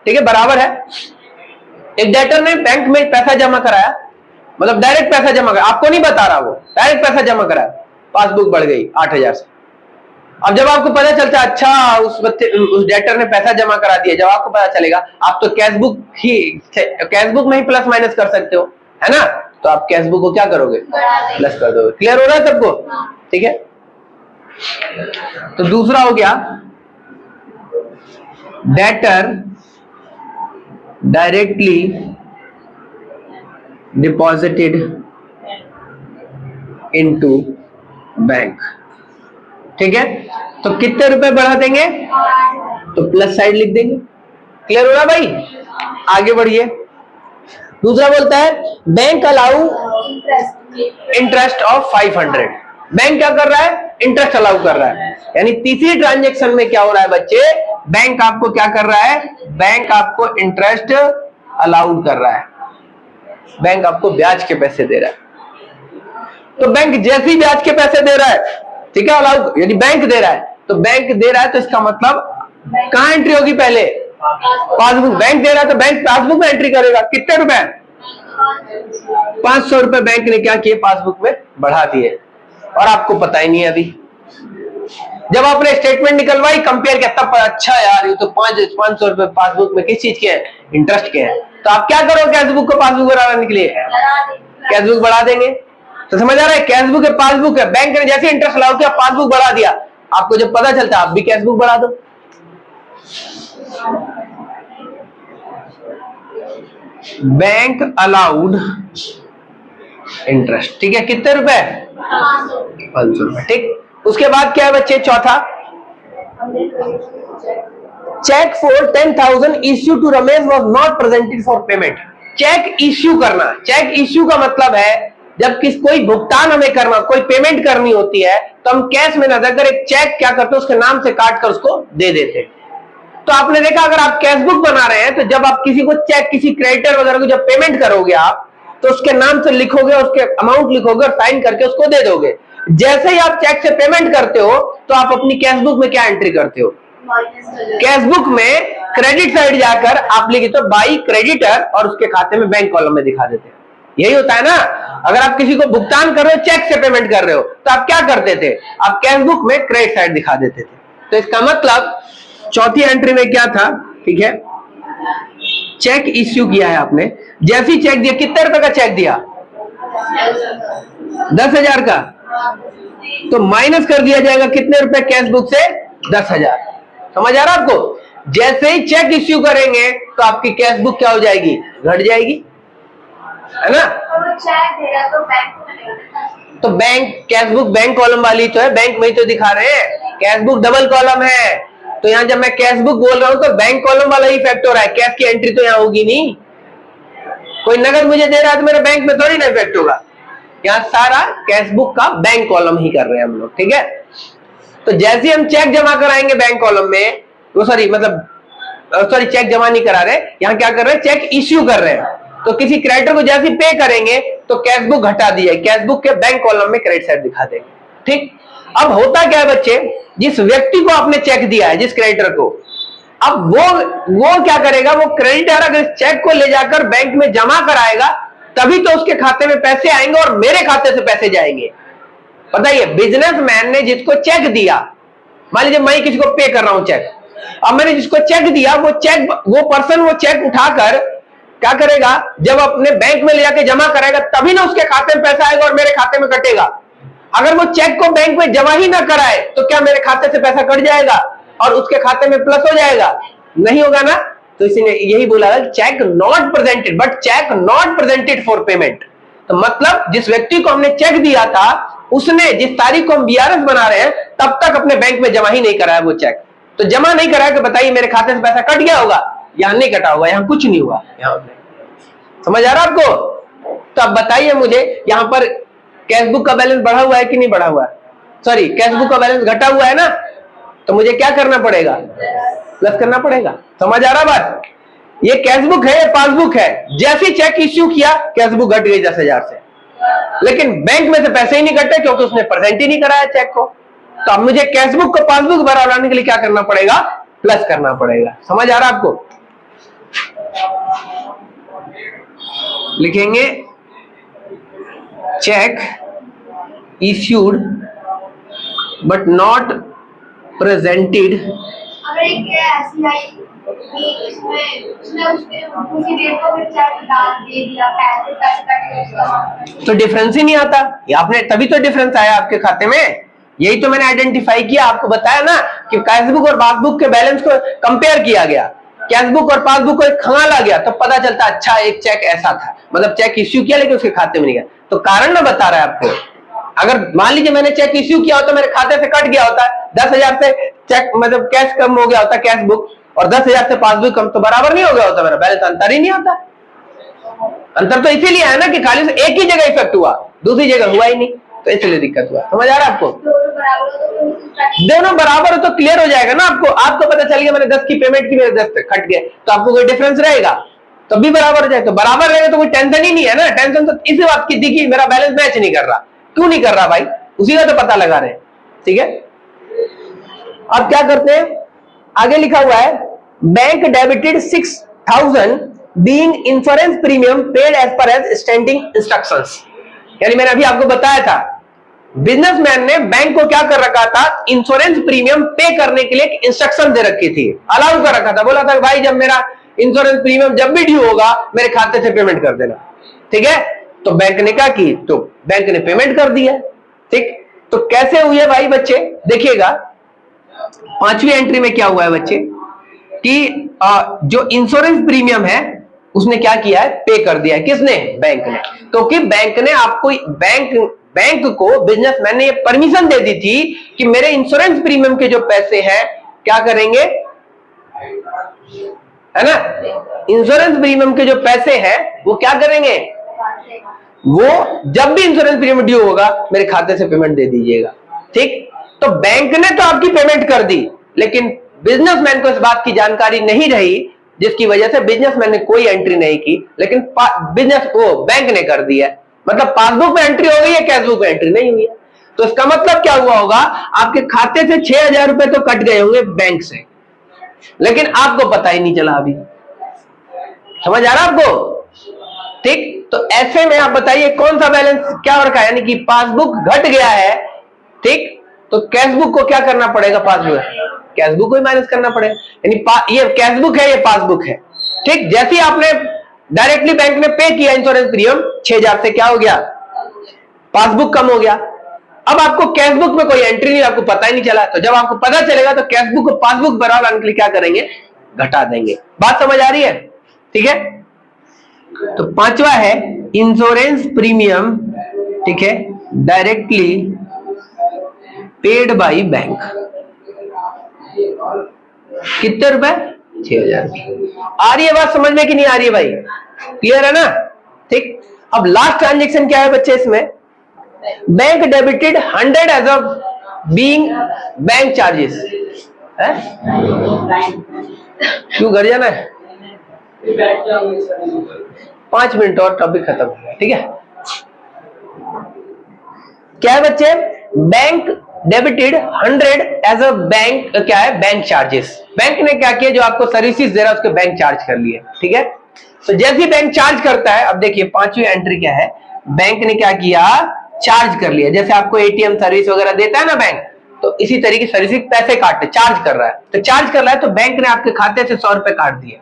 ठीक है, बराबर है। एक डेटर ने बैंक में पैसा जमा कराया, मतलब डायरेक्ट पैसा जमा कराया, आपको नहीं बता रहा, वो डायरेक्ट पैसा जमा कराया, पासबुक बढ़ गई 8,000 से। अब जब आपको पता चलता है, अच्छा उस डेटर ने पैसा जमा करा दिया, जब आपको पता चलेगा, आप तो कैश बुक में ही प्लस माइनस कर सकते हो, है ना, तो आप कैश बुक को क्या करोगे, प्लस कर दोगे। क्लियर हो रहा है सबको? ठीक है, तो दूसरा हो गया, debtor directly deposited into bank. ठीक है, तो कितने रुपए बढ़ा देंगे, तो प्लस साइड लिख देंगे। क्लियर हो रहा भाई? आगे बढ़िए। दूसरा बोलता है bank allow interest of 500। Bank क्या कर रहा है, इंटरेस्ट अलाउ कर रहा है। यानी तीसरी ट्रांजेक्शन में क्या हो रहा है बच्चे, बैंक आपको क्या कर रहा है, बैंक आपको इंटरेस्ट अलाउड कर रहा है, बैंक आपको ब्याज के पैसे दे रहा है। तो बैंक जैसे ही ब्याज के पैसे दे रहा है, ठीक है, अलाउड यानी बैंक दे रहा है, तो बैंक दे रहा है, तो इसका मतलब कहां एंट्री होगी, पहले पासबुक। बैंक दे रहा है तो बैंक पासबुक में एंट्री करेगा। कितने रुपए, 500 रुपए बैंक ने क्या किए, पासबुक में बढ़ा दिए, और आपको पता ही नहीं है। अभी जब आपने स्टेटमेंट निकलवाई, कंपेयर किया, तब अच्छा यार, ये तो 500 रुपए पासबुक में किस चीज के हैं, इंटरेस्ट के हैं। तो आप क्या करो, कैश बुक को पासबुक बढ़ाने के लिए कैश बुक बढ़ा देंगे। तो समझ आ रहा है, कैश बुक है, पासबुक है, बैंक ने जैसे इंटरेस्ट अलाउ किया, पासबुक बढ़ा दिया। आपको जब पता चलता है, आप भी कैश बुक बढ़ा दो। बैंक अलाउड इंटरेस्ट, ठीक है, कितने रुपए, 500 रुपए। ठीक, उसके बाद क्या है बच्चे, चौथा, cheque for 10,000 issue to Ramesh was not presented for payment. Cheque issue करना, चेक इश्यू का मतलब है जब कोई भुगतान हमें करना, कोई पेमेंट करनी होती है, तो हम कैश में ना देकर एक चेक क्या करते हैं, उसके नाम से काट कर उसको दे देते हैं। तो आपने देखा, अगर आप कैश बुक बना रहे हैं, तो जब आप किसी को चेक, किसी क्रेडिटर वगैरह को जब पेमेंट करोगे आप, तो उसके नाम से लिखोगे, उसके अमाउंट लिखोगे और साइन करके उसको दे दोगे। जैसे ही आप चेक से पेमेंट करते हो, तो आप अपनी कैश बुक में क्या एंट्री करते हो, कैश बुक में क्रेडिट साइड जाकर आप लिखे तो बाई क्रेडिटर, और उसके खाते में बैंक कॉलम में दिखा देते हैं। यही होता है ना। अगर आप किसी को भुगतान कर रहे हो, चेक से पेमेंट कर रहे हो, तो आप क्या करते थे, आप कैश बुक में क्रेडिट साइड दिखा देते थे। तो इसका मतलब चौथी एंट्री में क्या था, ठीक है, चेक इश्यू किया है आपने, जैसी चेक दिया, कितने रुपए का चेक दिया, 10,000 का, तो माइनस कर दिया जाएगा कितने रुपए कैश बुक से, 10,000। समझ आ रहा आपको? जैसे ही चेक इश्यू करेंगे, तो आपकी कैश बुक क्या हो जाएगी, घट जाएगी, है ना। तो bank, cash book bank column वाली तो है, बैंक में ही तो दिखा रहे हैं, कैश बुक डबल कॉलम है। तो यहां जब मैं कैश बुक बोल रहा हूं, तो बैंक कॉलम वाला ही इफेक्ट हो रहा है, कैश की एंट्री तो यहां होगी नहीं। कोई नगद मुझे दे रहा है तो मेरे बैंक में थोड़ी ना इफेक्ट होगा, यहां सारा कैश बुक का बैंक कॉलम ही कर रहे हैं हम लोग, ठीक है। तो जैसे हम चेक जमा कराएंगे बैंक कॉलम में, वो सॉरी चेक जमा नहीं करा रहे, यहां क्या कर रहे हैं, चेक इश्यू कर रहे हैं। तो किसी क्रेडिटर को जैसे पे करेंगे, तो कैश बुक घटा दिया, कैश बुक के बैंक कॉलम में क्रेडिट साइड दिखा देंगे। ठीक, अब होता क्या है बच्चे, जिस व्यक्ति को आपने चेक दिया है, जिस क्रेडिटर को, अब वो क्या करेगा, वो क्रेडिटर अगर इस चेक को ले जाकर बैंक में जमा कराएगा तभी तो उसके खाते में पैसे आएंगे और मेरे खाते से पैसे जाएंगे। बताइए, बिजनेसमैन ने जिसको चेक दिया, मान लीजिए मैं किसी को पे कर रहा हूं चेक, अब मैंने जिसको चेक दिया वो पर्सन वो चेक उठाकर क्या करेगा, जब अपने बैंक में ले जाके जमा कराएगा तभी ना उसके खाते में पैसा आएगा और मेरे खाते में कटेगा। अगर वो चेक को बैंक में जमा ही ना कराए तो क्या मेरे खाते से पैसा कट जाएगा और उसके खाते में प्लस हो जाएगा? नहीं होगा ना। तो इसी ने यही बोला cheque not presented, but cheque not presented for payment. तो मतलब जिस व्यक्ति को हमने चेक दिया था उसने जिस तारीख को हम बीआरएस बना रहे हैं तब तक अपने बैंक में जमा ही नहीं कराया वो चेक। तो जमा नहीं कराया तो बताइए मेरे खाते से पैसा कट गया होगा? यहां नहीं कटा होगा, यहां कुछ नहीं हुआ। यहां समझ आ रहा आपको? तो अब बताइए मुझे, यहां पर कैशबुक का बैलेंस बढ़ा हुआ है कि नहीं बढ़ा हुआ है? सॉरी, कैशबुक का बैलेंस घटा हुआ है ना, तो मुझे क्या करना पड़ेगा? प्लस करना पड़ेगा। समझ आ रहा बात? ये कैशबुक है, ये पासबुक है। जैसे चेक इश्यू किया कैशबुक घट गई 10,000 से, लेकिन बैंक में से पैसे ही नहीं कटे क्योंकि उसने प्रेजेंट ही नहीं कराया चेक को। तो अब मुझे कैशबुक को पासबुक बराबर लाने के लिए क्या करना पड़ेगा? प्लस करना पड़ेगा। समझ आ रहा आपको? लिखेंगे check issued but not presented तो डिफरेंस ही नहीं आता। ये आपने तभी तो डिफरेंस आया आपके खाते में। यही तो मैंने आइडेंटिफाई किया, आपको बताया ना कि कैशबुक और पासबुक के बैलेंस को कंपेयर किया गया, कैशबुक और पासबुक को एक खंगाल आ गया, तो पता चलता अच्छा एक चेक ऐसा था, मतलब चेक इश्यू किया लेकिन उसके खाते में नहीं गया। तो कारण ना बता रहा है आपको। अगर मान लीजिए मैंने चेक इश्यू किया होता, मेरे खाते से कट गया होता, 10,000 से चेक मतलब कैश कम हो गया होता, कैश बुक, और 10,000 से पासबुक कम, तो बराबर नहीं हो गया होता मेरा बैलेंस, अंतर ही नहीं आता। अंतर तो इसीलिए है ना कि खाली से एक ही जगह इफेक्ट हुआ, दूसरी जगह हुआ ही नहीं, तो इसलिए दिक्कत हुआ। समझ आ रहा है आपको? दोनों बराबर हो तो क्लियर हो जाएगा ना आपको। आपको पता चल गया मैंने 10 की पेमेंट की, मेरे 10 कट गए, तो आपको कोई डिफरेंस रहेगा? तब भी बराबर हो जाए। तो बराबर रहेगा तो कोई टेंशन ही नहीं है ना। टेंशन तो इसी बात की थी कि मेरा बैलेंस मैच नहीं कर रहा। क्यों नहीं कर रहा भाई? उसी का तो पता लगा रहे। ठीक है, अब क्या करते हैं, आगे लिखा हुआ है bank debited 6,000 being insurance premium paid as per as standing instructions. यानी मैंने अभी आपको बताया था बिजनेसमैन ने बैंक को क्या कर रखा था, इंश्योरेंस प्रीमियम पे करने के लिए इंस्ट्रक्शन दे रखी थी, अलाउ कर रखा था। बोला था भाई जब मेरा इंश्योरेंस प्रीमियम जब भी ड्यू होगा मेरे खाते से पेमेंट कर देना। ठीक है, तो बैंक ने क्या की, तो बैंक ने पेमेंट कर दिया। ठीक, तो कैसे हुई है भाई बच्चे? देखिएगा 5वीं एंट्री में क्या हुआ है बच्चे कि जो इंश्योरेंस प्रीमियम है उसने क्या किया है, पे कर दिया है। किसने? बैंक ने। क्योंकि बैंक ने आपको बैंक को बिजनेसमैन ने ये परमिशन दे दी थी कि मेरे इंश्योरेंस प्रीमियम के जो पैसे हैं क्या करेंगे, है ना, इंश्योरेंस प्रीमियम के जो पैसे हैं वो क्या करेंगे, वो जब भी इंश्योरेंस प्रीमियम ड्यू होगा मेरे खाते से पेमेंट दे दीजिएगा। ठीक, तो बैंक ने तो आपकी पेमेंट कर दी, लेकिन बिजनेसमैन को इस बात की जानकारी नहीं रही, जिसकी वजह से बिजनेसमैन ने कोई एंट्री नहीं की, लेकिन बिजनेस को बैंक ने कर दिया। मतलब पासबुक में एंट्री हो गई है, कैशबुक में एंट्री नहीं हुई है। तो इसका मतलब क्या हुआ होगा, आपके खाते से 6,000 रुपए तो कट गए होंगे बैंक से, लेकिन आपको पता ही नहीं चला अभी। समझ आ रहा आपको? ठीक, तो ऐसे में आप बताइए कौन सा बैलेंस क्या हो रखा है, यानी कि पासबुक घट गया है। ठीक, तो कैशबुक को क्या करना पड़ेगा, पासबुक कैशबुक को ही माइनस करना पड़ेगा। यानी ये कैशबुक है, ये पासबुक है। ठीक, जैसे आपने डायरेक्टली बैंक ने पे किया इंश्योरेंस प्रीमियम 6,000 से, क्या हो गया, पासबुक कम हो गया। अब आपको कैशबुक में कोई एंट्री नहीं, आपको पता ही नहीं चला। तो जब आपको पता चलेगा तो कैशबुक को पासबुक बराबर लाने के लिए क्या करेंगे, घटा देंगे। बात समझ आ रही है? ठीक है, तो 5वां है इंश्योरेंस प्रीमियम। ठीक है, डायरेक्टली पेड बाय बैंक। कितने रुपए? 6,000। आ रही है बात समझ में कि नहीं आ रही है भाई? क्लियर है ना? ठीक, अब लास्ट ट्रांजेक्शन क्या है बच्चे इसमें, bank debited 100 as of being bank charges है। क्यों घर जाना है? 5 मिनट और टॉपिक खत्म हो गया। ठीक है, क्या है बच्चे, bank debited 100 as a bank, क्या है, बैंक चार्जेस। बैंक ने क्या किया, जो आपको सर्विसेज दे रहा है उसके बैंक चार्ज कर लिए, ठीक है। तो जैसे ही बैंक चार्ज करता है, अब देखिए पांचवी एंट्री क्या है, बैंक ने क्या किया, चार्ज कर लिया। जैसे आपको एटीएम सर्विस वगैरह देता है ना बैंक, तो इसी तरीके सर्विस पैसे काटते, चार्ज कर रहा है। तो चार्ज कर रहा है तो बैंक ने आपके खाते से 100 रुपए काट दिए,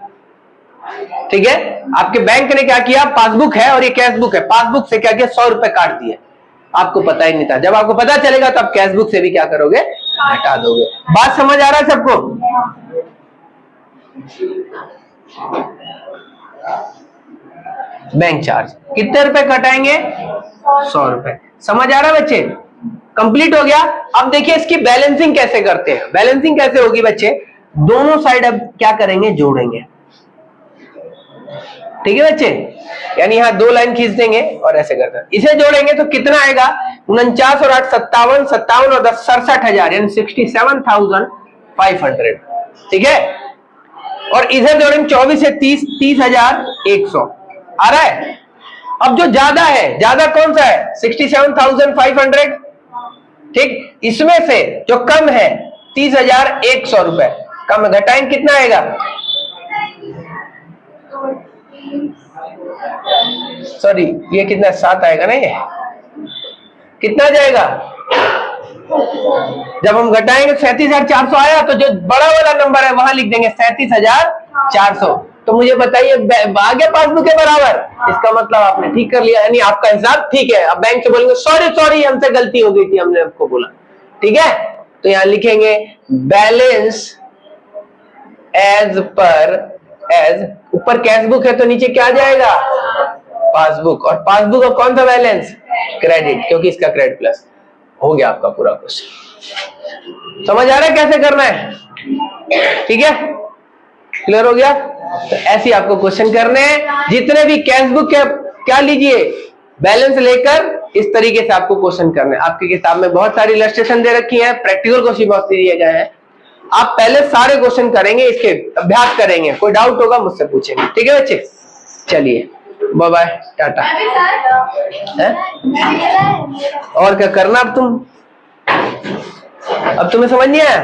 ठीक है। आपके बैंक ने क्या किया, पासबुक है और ये कैश बुक है, पासबुक से क्या किया, 100 रुपए काट दिए, आपको पता ही नहीं था। जब आपको पता चलेगा तो आप कैश बुक से भी क्या करोगे, हटा दोगे। बात समझ आ रहा है सबको? बैंक चार्ज कितने रुपए कटाएंगे, 100 रुपए। समझ आ रहा है बच्चे? कंप्लीट हो गया। अब देखिए इसकी बैलेंसिंग कैसे करते हैं। बैलेंसिंग कैसे होगी बच्चे, दोनों साइड अब क्या करेंगे, जोड़ेंगे, ठीक है बच्चे। यानी यहां 2 लाइन खींच देंगे और ऐसे करते हैं, इसे जोड़ेंगे तो कितना आएगा, 49 और 8 57, 57 और 10 67,000, यानी 67,500, ठीक है। और इधर जोड़ेंगे 24 से 30, 30,100 आ रहा है। अब जो ज्यादा है, ज्यादा कौन सा है, 67,500, ठीक। इसमें से जो कम है 30,100 रुपए कम, घटाएंगे कितना आएगा, सॉरी ये कितना, 7 आएगा ना, ये कितना जाएगा, जब हम घटाएंगे 37,400 आया, तो जो बड़ा वाला नंबर है वहां लिख देंगे 37,400। तो मुझे बताइए आगे पासबुक के बराबर, इसका मतलब आपने ठीक कर लिया, यानी आपका हिसाब ठीक है। अब बैंक से बोलेंगे सॉरी हमसे गलती हो गई थी, हमने आपको बोला, ठीक है। तो यहां लिखेंगे बैलेंस एज पर, एज ऊपर कैश बुक है तो नीचे क्या जाएगा, पासबुक। और पासबुक का कौन सा बैलेंस, क्रेडिट, क्योंकि इसका क्रेडिट प्लस। हो गया आपका पूरा क्वेश्चन। समझ आ रहा है कैसे करना है, ठीक है, क्लियर हो गया। तो ऐसे आपको क्वेश्चन करने हैं, जितने भी कैश बुक के क्या लीजिए, बैलेंस लेकर इस तरीके से आपको क्वेश्चन करने हैं। आपकी किताब में बहुत सारी इलस्ट्रेशन दे रखी है, प्रैक्टिकल क्वेश्चन बहुत दिए गए हैं। आप पहले सारे क्वेश्चन करेंगे, इसके अभ्यास करेंगे, कोई डाउट होगा मुझसे पूछेंगे, ठीक है बच्चे। चलिए बाय बाय, टाटा। और क्या करना अब तुम्हें समझ नहीं आया?